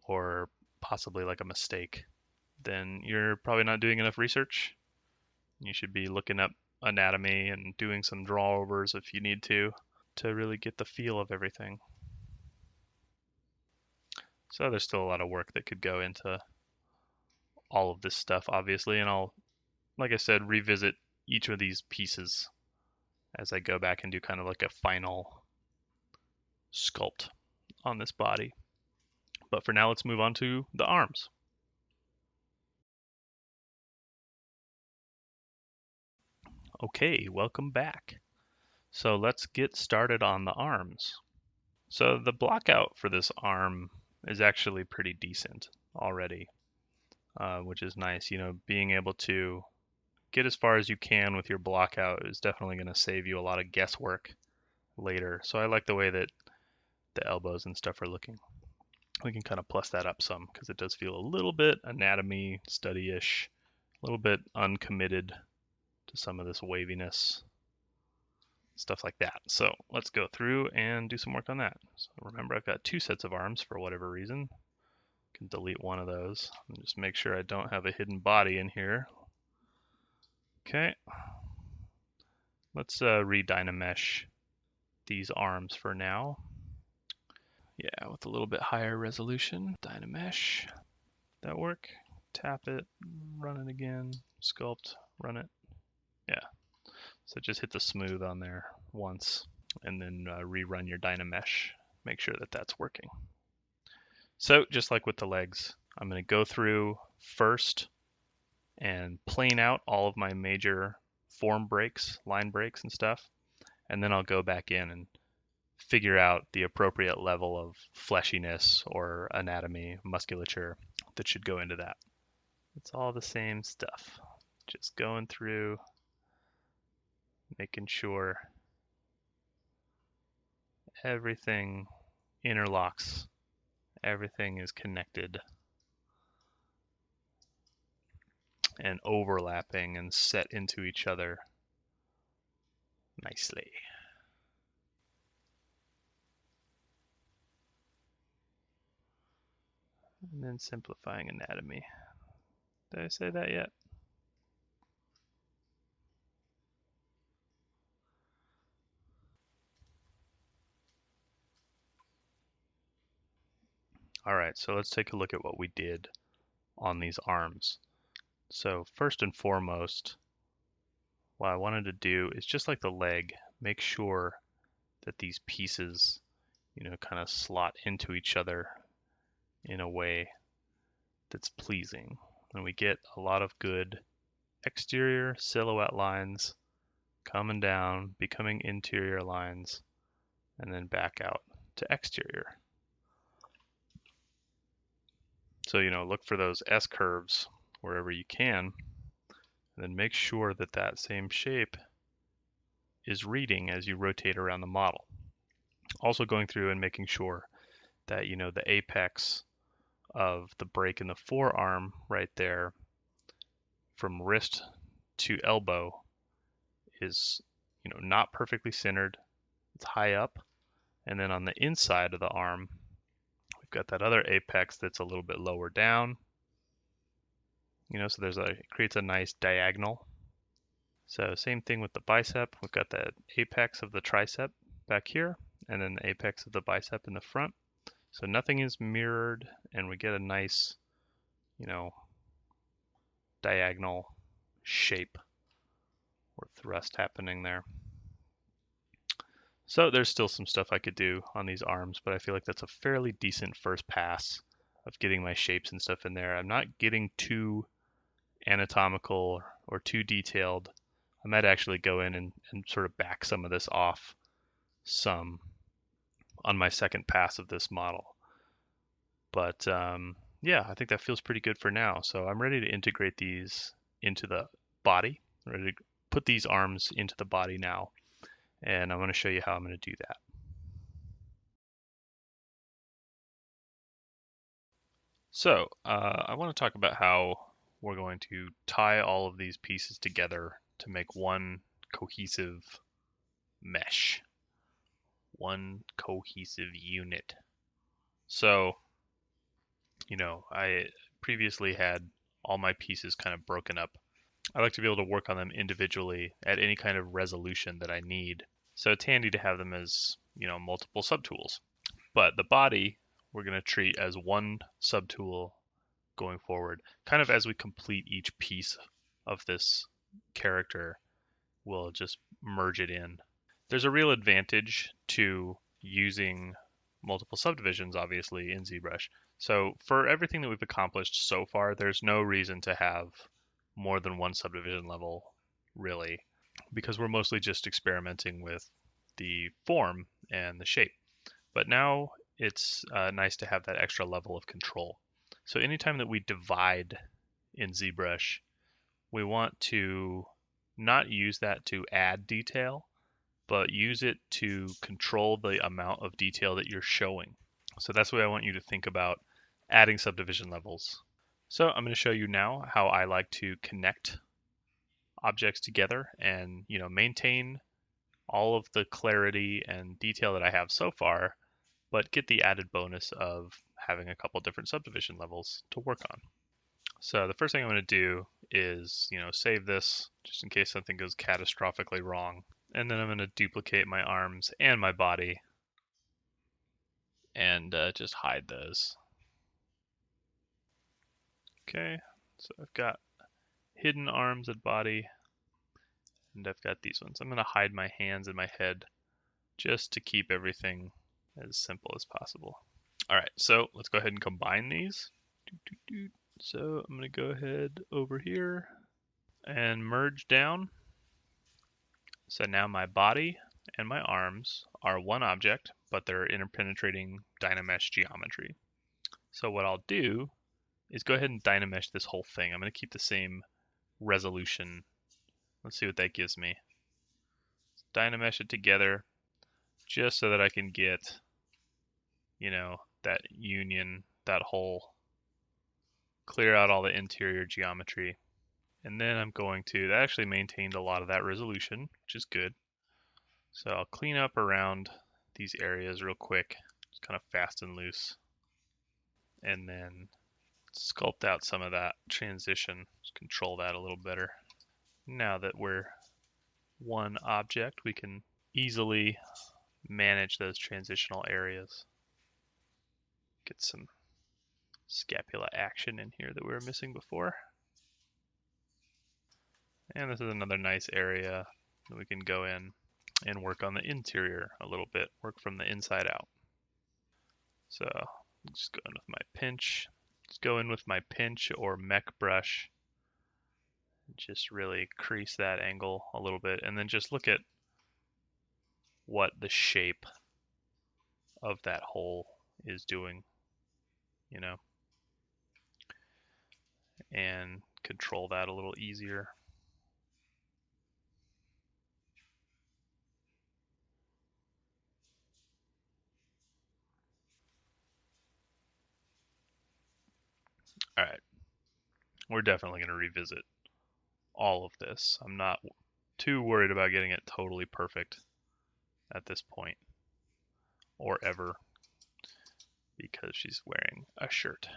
or possibly like a mistake, then you're probably not doing enough research. You should be looking up anatomy and doing some drawovers if you need to really get the feel of everything. So there's still a lot of work that could go into all of this stuff, obviously, and I'll, like I said, revisit each of these pieces as I go back and do kind of like a final sculpt on this body. But for now, let's move on to the arms. Okay, welcome back. So let's get started on the arms. So the blockout for this arm is actually pretty decent already, which is nice. You know, being able to get as far as you can with your blockout is definitely going to save you a lot of guesswork later. So I like the way that the elbows and stuff are looking. We can kind of plus that up some because it does feel a little bit anatomy study-ish, a little bit uncommitted to some of this waviness, stuff like that. So let's go through and do some work on that. So remember, I've got 2 sets of arms for whatever reason. I can delete one of those and just make sure I don't have a hidden body in here. Okay, let's re-dynamesh these arms for now. Yeah, with a little bit higher resolution. Dynamesh. That work? Tap it, run it again, sculpt, run it. Yeah. So just hit the smooth on there once and then rerun your Dynamesh. Make sure that that's working. So just like with the legs, I'm going to go through first and plane out all of my major form breaks, line breaks and stuff. And then I'll go back in and figure out the appropriate level of fleshiness or anatomy, musculature that should go into that. It's all the same stuff. Just going through, making sure everything interlocks, everything is connected and overlapping and set into each other nicely. And then simplifying anatomy. Did I say that yet? All right, so let's take a look at what we did on these arms. So first and foremost, what I wanted to do is just like the leg, make sure that these pieces, kind of slot into each other in a way that's pleasing. And we get a lot of good exterior silhouette lines coming down, becoming interior lines, and then back out to exterior. So, look for those S curves wherever you can, and then make sure that that same shape is reading as you rotate around the model. Also going through and making sure that, the apex of the break in the forearm right there from wrist to elbow is, not perfectly centered. It's high up. And then on the inside of the arm, we've got that other apex that's a little bit lower down. So it creates a nice diagonal. So same thing with the bicep. We've got the apex of the tricep back here, and then the apex of the bicep in the front. So nothing is mirrored, and we get a nice, diagonal shape or thrust happening there. So there's still some stuff I could do on these arms, but I feel like that's a fairly decent first pass of getting my shapes and stuff in there. I'm not getting too anatomical or too detailed. I might actually go in and sort of back some of this off some on my second pass of this model. But yeah, I think that feels pretty good for now. So I'm ready to integrate these into the body. I'm ready to put these arms into the body now, and I'm going to show you how I'm going to do that. So I want to talk about how we're going to tie all of these pieces together to make one cohesive mesh, one cohesive unit. So, I previously had all my pieces kind of broken up. I like to be able to work on them individually at any kind of resolution that I need. So it's handy to have them as, multiple subtools. But the body, we're going to treat as one subtool going forward. Kind of as we complete each piece of this character, we'll just merge it in. There's a real advantage to using multiple subdivisions, obviously, in ZBrush. So for everything that we've accomplished so far, there's no reason to have more than one subdivision level, really, because we're mostly just experimenting with the form and the shape. But now it's nice to have that extra level of control. So anytime that we divide in ZBrush, we want to not use that to add detail, but use it to control the amount of detail that you're showing. So that's the way I want you to think about adding subdivision levels. So I'm going to show you now how I like to connect objects together and maintain all of the clarity and detail that I have so far, but get the added bonus of having a couple different subdivision levels to work on. So the first thing I'm going to do is, save this just in case something goes catastrophically wrong. And then I'm going to duplicate my arms and my body and just hide those. Okay, so I've got hidden arms and body, and I've got these ones. I'm going to hide my hands and my head just to keep everything as simple as possible. All right, so let's go ahead and combine these. So I'm going to go ahead over here and merge down. So now my body and my arms are one object, but they're interpenetrating Dynamesh geometry. So what I'll do is go ahead and Dynamesh this whole thing. I'm going to keep the same resolution. Let's see what that gives me. Dynamesh it together just so that I can get, that union, that whole, clear out all the interior geometry. And then I'm going to, that actually maintained a lot of that resolution, which is good. So I'll clean up around these areas real quick, just kind of fast and loose. And then sculpt out some of that transition, just control that a little better. Now that we're one object, we can easily manage those transitional areas. Get some scapula action in here that we were missing before. And this is another nice area that we can go in and work on the interior a little bit, work from the inside out. So just go in with my pinch. Just go in with my pinch or mech brush. Just really crease that angle a little bit, and then just look at what the shape of that hole is doing, and control that a little easier. All right, we're definitely going to revisit all of this. I'm not too worried about getting it totally perfect at this point, or ever, because she's wearing a shirt.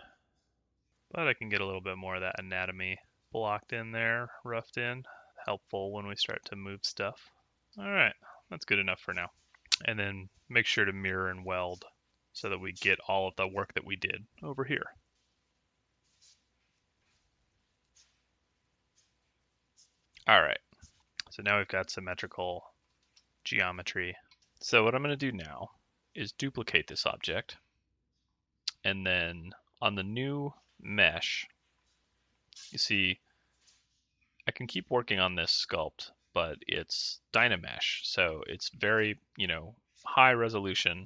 But I can get a little bit more of that anatomy blocked in there, roughed in. Helpful when we start to move stuff. All right, that's good enough for now. And then make sure to mirror and weld so that we get all of the work that we did over here. All right, so now we've got symmetrical geometry. So what I'm going to do now is duplicate this object, and then on the new mesh, you see I can keep working on this sculpt, but it's Dynamesh, so it's very, high resolution.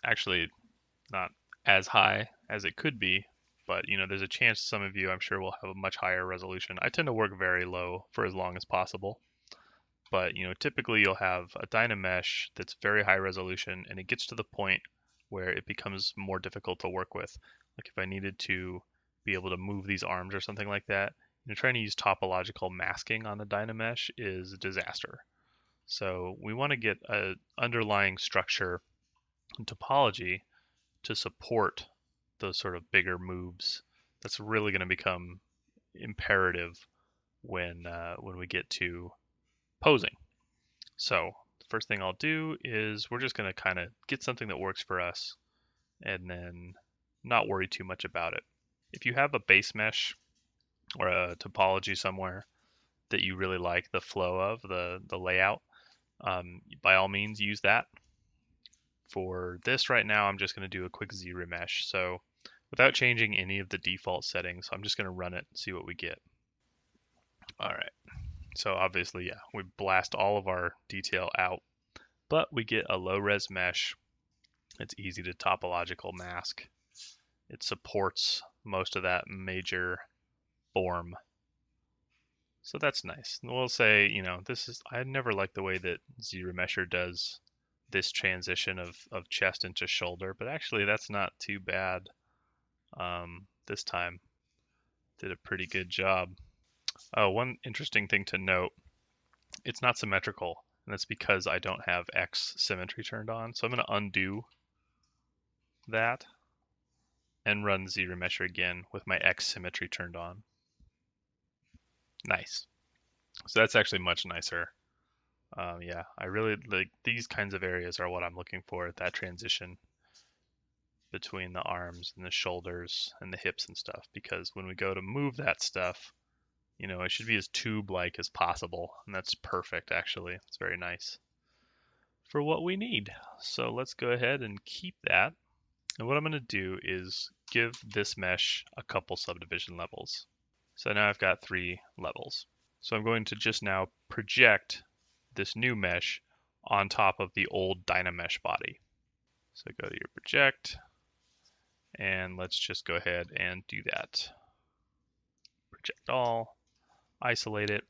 Actually, not as high as it could be but there's a chance some of you, I'm sure, will have a much higher resolution. I tend to work very low for as long as possible, but typically you'll have a Dynamesh that's very high resolution, and it gets to the point where it becomes more difficult to work with. Like if I needed to be able to move these arms or something like that, trying to use topological masking on the Dynamesh is a disaster. So we want to get an underlying structure and topology to support those sort of bigger moves. That's really going to become imperative when we get to posing. So the first thing I'll do is we're just going to kind of get something that works for us and then not worry too much about it. If you have a base mesh or a topology somewhere that you really like the flow of, the layout, by all means use that. For this right now, I'm just going to do a quick Z-remesh. So without changing any of the default settings, I'm just going to run it and see what we get. All right. So obviously, yeah, we blast all of our detail out, but we get a low-res mesh. It's easy to topological mask. It supports most of that major form. So that's nice. We'll say, I never liked the way that Z-remesher does this transition of chest into shoulder, but actually that's not too bad. This time did a pretty good job. Oh, one interesting thing to note, it's not symmetrical, and that's because I don't have X symmetry turned on. So I'm going to undo that and run Z-remesher again with my X symmetry turned on. Nice. So that's actually much nicer. Yeah, I really like these kinds of areas are what I'm looking for, that transition between the arms and the shoulders and the hips and stuff, because when we go to move that stuff, it should be as tube-like as possible, and that's perfect actually. It's very nice for what we need. So let's go ahead and keep that. And what I'm going to do is give this mesh a couple subdivision levels. So now I've got 3 levels. So I'm going to just now project this new mesh on top of the old Dynamesh body. So go to your project, and let's just go ahead and do that. Project all, isolate it,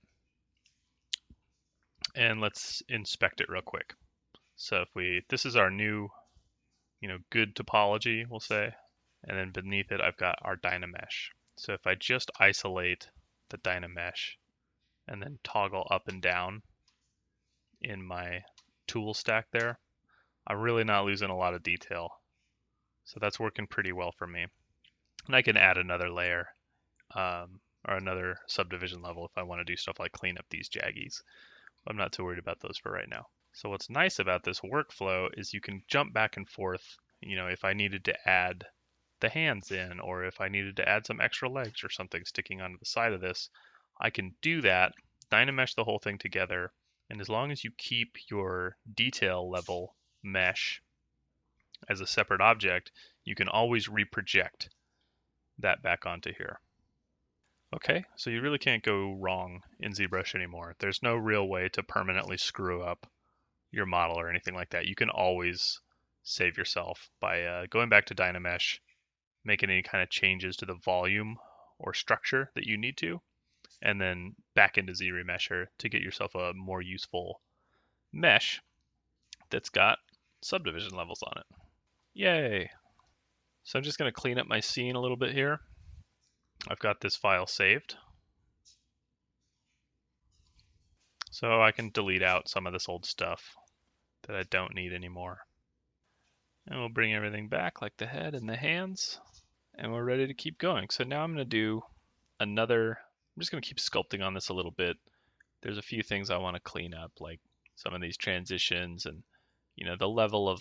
and let's inspect it real quick. So this is our new, good topology, we'll say, and then beneath it I've got our Dynamesh. So if I just isolate the Dynamesh and then toggle up and down in my tool stack there, I'm really not losing a lot of detail. So that's working pretty well for me. And I can add another layer or another subdivision level if I want to do stuff like clean up these jaggies. I'm not too worried about those for right now. So what's nice about this workflow is you can jump back and forth, if I needed to add the hands in, or if I needed to add some extra legs or something sticking onto the side of this, I can do that, Dynamesh the whole thing together, and as long as you keep your detail level mesh as a separate object, you can always reproject that back onto here. Okay, so you really can't go wrong in ZBrush anymore. There's no real way to permanently screw up your model or anything like that. You can always save yourself by going back to Dynamesh, making any kind of changes to the volume or structure that you need to, and then back into Z-remesher to get yourself a more useful mesh that's got subdivision levels on it. Yay! So I'm just going to clean up my scene a little bit here. I've got this file saved, so I can delete out some of this old stuff that I don't need anymore. And we'll bring everything back like the head and the hands, and we're ready to keep going. So now I'm going to do I'm just going to keep sculpting on this a little bit. There's a few things I want to clean up, like some of these transitions, and the level of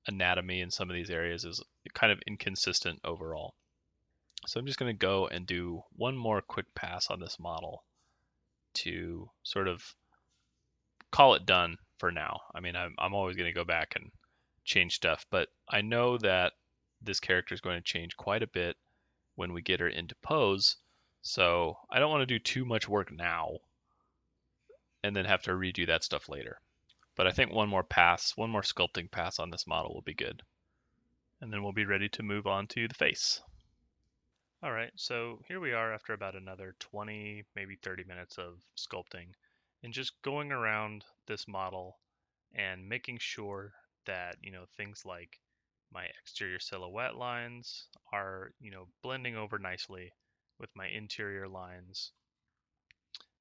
anatomy in some of these areas is kind of inconsistent overall. So I'm just going to go and do one more quick pass on this model to sort of call it done for now. I mean, I'm always going to go back and change stuff, but I know that this character is going to change quite a bit when we get her into pose, so I don't want to do too much work now and then have to redo that stuff later. But I think one more sculpting pass on this model will be good. And then we'll be ready to move on to the face. All right, so here we are after about another 20, maybe 30 minutes of sculpting and just going around this model and making sure that, things like my exterior silhouette lines are, blending over nicely with my interior lines,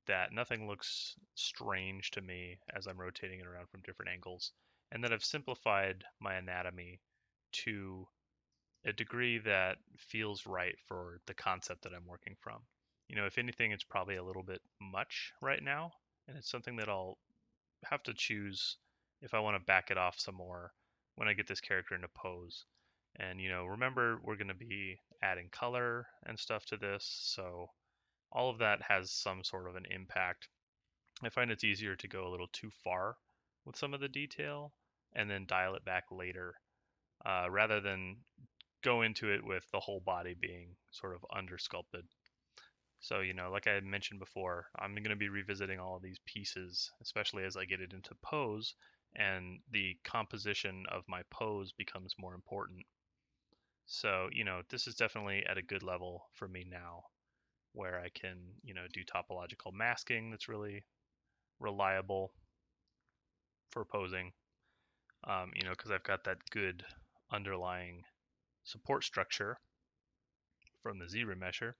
that nothing looks strange to me as I'm rotating it around from different angles, and that I've simplified my anatomy to a degree that feels right for the concept that I'm working from. If anything, it's probably a little bit much right now, and it's something that I'll have to choose if I want to back it off some more when I get this character into pose. And, remember, we're going to be adding color and stuff to this, so all of that has some sort of an impact. I find it's easier to go a little too far with some of the detail and then dial it back later, rather than go into it with the whole body being sort of under sculpted. So, like I had mentioned before, I'm going to be revisiting all of these pieces, especially as I get it into pose, and the composition of my pose becomes more important. So, this is definitely at a good level for me now, where I can, do topological masking that's really reliable for posing, because I've got that good underlying support structure from the Z remesher.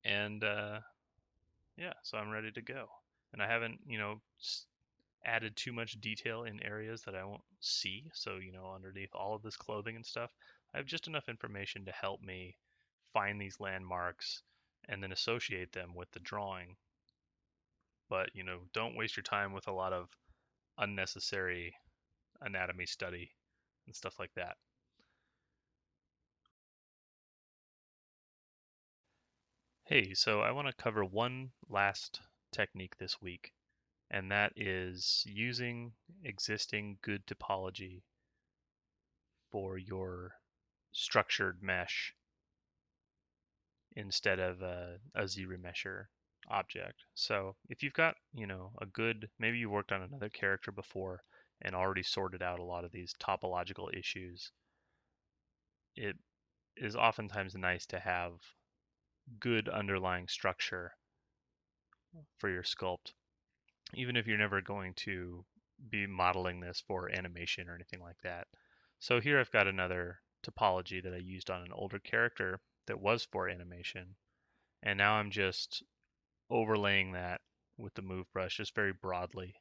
And yeah, so I'm ready to go. And I haven't, added too much detail in areas that I won't see. So, underneath all of this clothing and stuff, I have just enough information to help me find these landmarks and then associate them with the drawing. But, don't waste your time with a lot of unnecessary anatomy study and stuff like that. Hey, so I want to cover one last technique this week, and that is using existing good topology for your structured mesh instead of a Z-remesher object. So if you've got, a good, maybe you worked on another character before and already sorted out a lot of these topological issues, it is oftentimes nice to have good underlying structure for your sculpt, even if you're never going to be modeling this for animation or anything like that. So here I've got another topology that I used on an older character that was for animation. And now I'm just overlaying that with the move brush just very broadly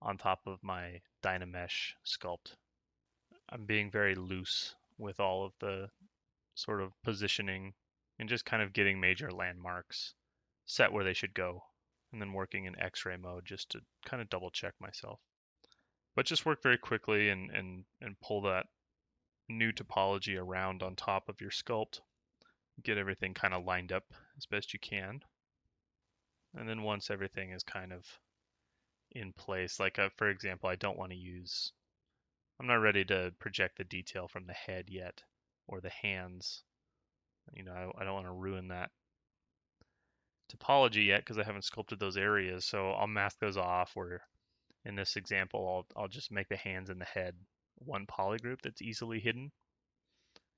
on top of my Dynamesh sculpt. I'm being very loose with all of the sort of positioning and just kind of getting major landmarks set where they should go, and then working in X-ray mode just to kind of double check myself. But just work very quickly and pull that new topology around on top of your sculpt. Get everything kind of lined up as best you can. And then once everything is kind of in place, like for example, I'm not ready to project the detail from the head yet or the hands. I don't want to ruin that topology yet because I haven't sculpted those areas. So I'll mask those off, or in this example, I'll just make the hands and the head one polygroup that's easily hidden,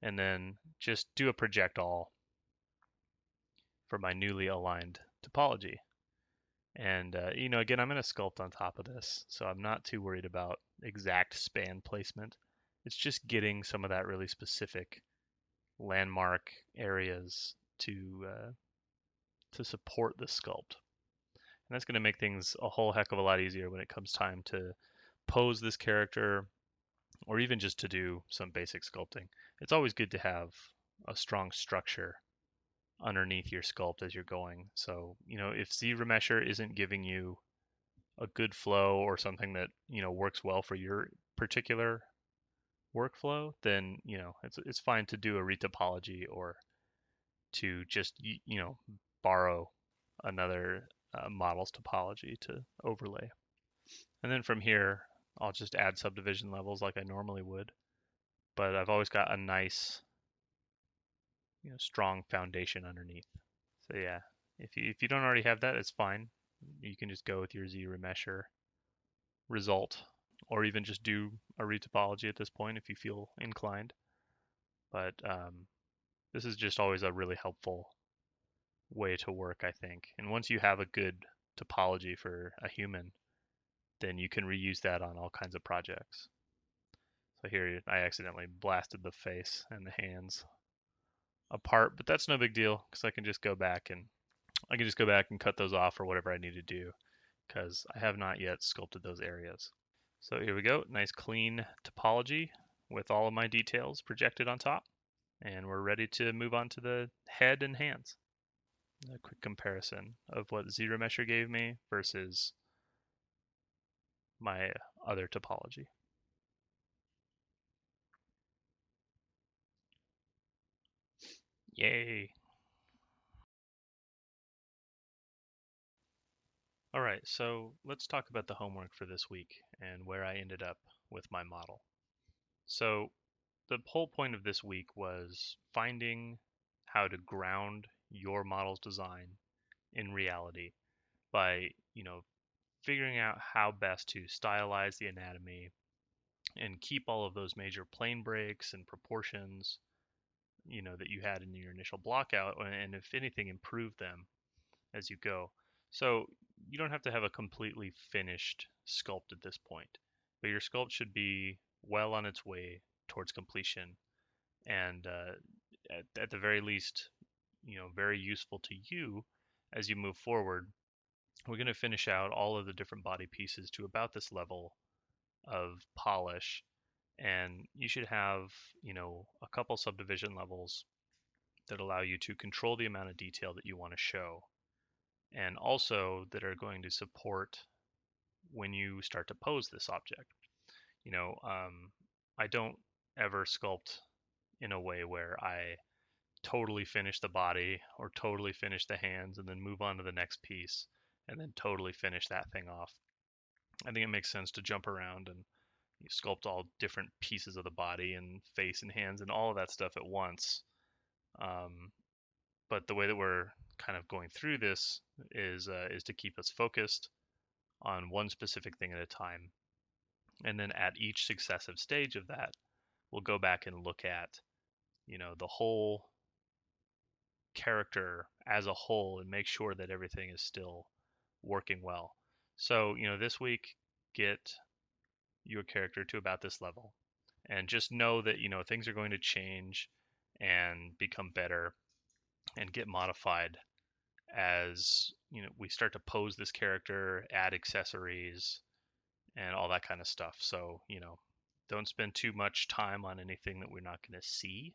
and then just do a project all for my newly aligned topology. And, again, I'm going to sculpt on top of this, so I'm not too worried about exact span placement. It's just getting some of that really specific landmark areas to support the sculpt. And that's going to make things a whole heck of a lot easier when it comes time to pose this character, or even just to do some basic sculpting. It's always good to have a strong structure underneath your sculpt as you're going. So, if Z Remesher isn't giving you a good flow or something that, works well for your particular workflow, then, it's fine to do a retopology or to just, borrow another model's topology to overlay. And then from here, I'll just add subdivision levels like I normally would. But I've always got a nice, strong foundation underneath. So yeah, if you don't already have that, it's fine. You can just go with your Z remesher result, or even just do a retopology at this point if you feel inclined. But This is just always a really helpful way to work, I think. And once you have a good topology for a human, then you can reuse that on all kinds of projects. So here I accidentally blasted the face and the hands apart, but that's no big deal because I can just go back and cut those off or whatever I need to do because I have not yet sculpted those areas. So here we go, nice clean topology with all of my details projected on top. And we're ready to move on to the head and hands. A quick comparison of what Zero Mesher gave me versus my other topology. Yay! All right, so let's talk about the homework for this week and where I ended up with my model. So the whole point of this week was finding how to ground your model's design in reality by, figuring out how best to stylize the anatomy and keep all of those major plane breaks and proportions, that you had in your initial block out, and if anything, improve them as you go. So you don't have to have a completely finished sculpt at this point, but your sculpt should be well on its way towards completion, and at the very least, very useful to you as you move forward. We're going to finish out all of the different body pieces to about this level of polish, and you should have, a couple subdivision levels that allow you to control the amount of detail that you want to show, and also that are going to support when you start to pose this object. You know, um, I don't ever sculpt in a way where I totally finish the body or totally finish the hands and then move on to the next piece and then totally finish that thing off. I think it makes sense to jump around and you sculpt all different pieces of the body and face and hands and all of that stuff at once. Um, but the way that we're kind of going through this is to keep us focused on one specific thing at a time, and then at each successive stage of that, we'll go back and look at the whole character as a whole and make sure that everything is still working well. So this week, get your character to about this level, and just know that things are going to change and become better and get modified as we start to pose this character, add accessories, and all that kind of stuff. So don't spend too much time on anything that we're not going to see,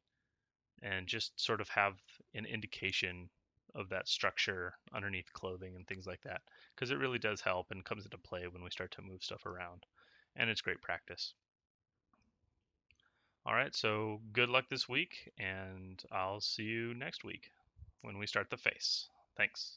and just sort of have an indication of that structure underneath clothing and things like that, because it really does help and comes into play when we start to move stuff around, and it's great practice. All right, so good luck this week, and I'll see you next week when we start the face. Thanks.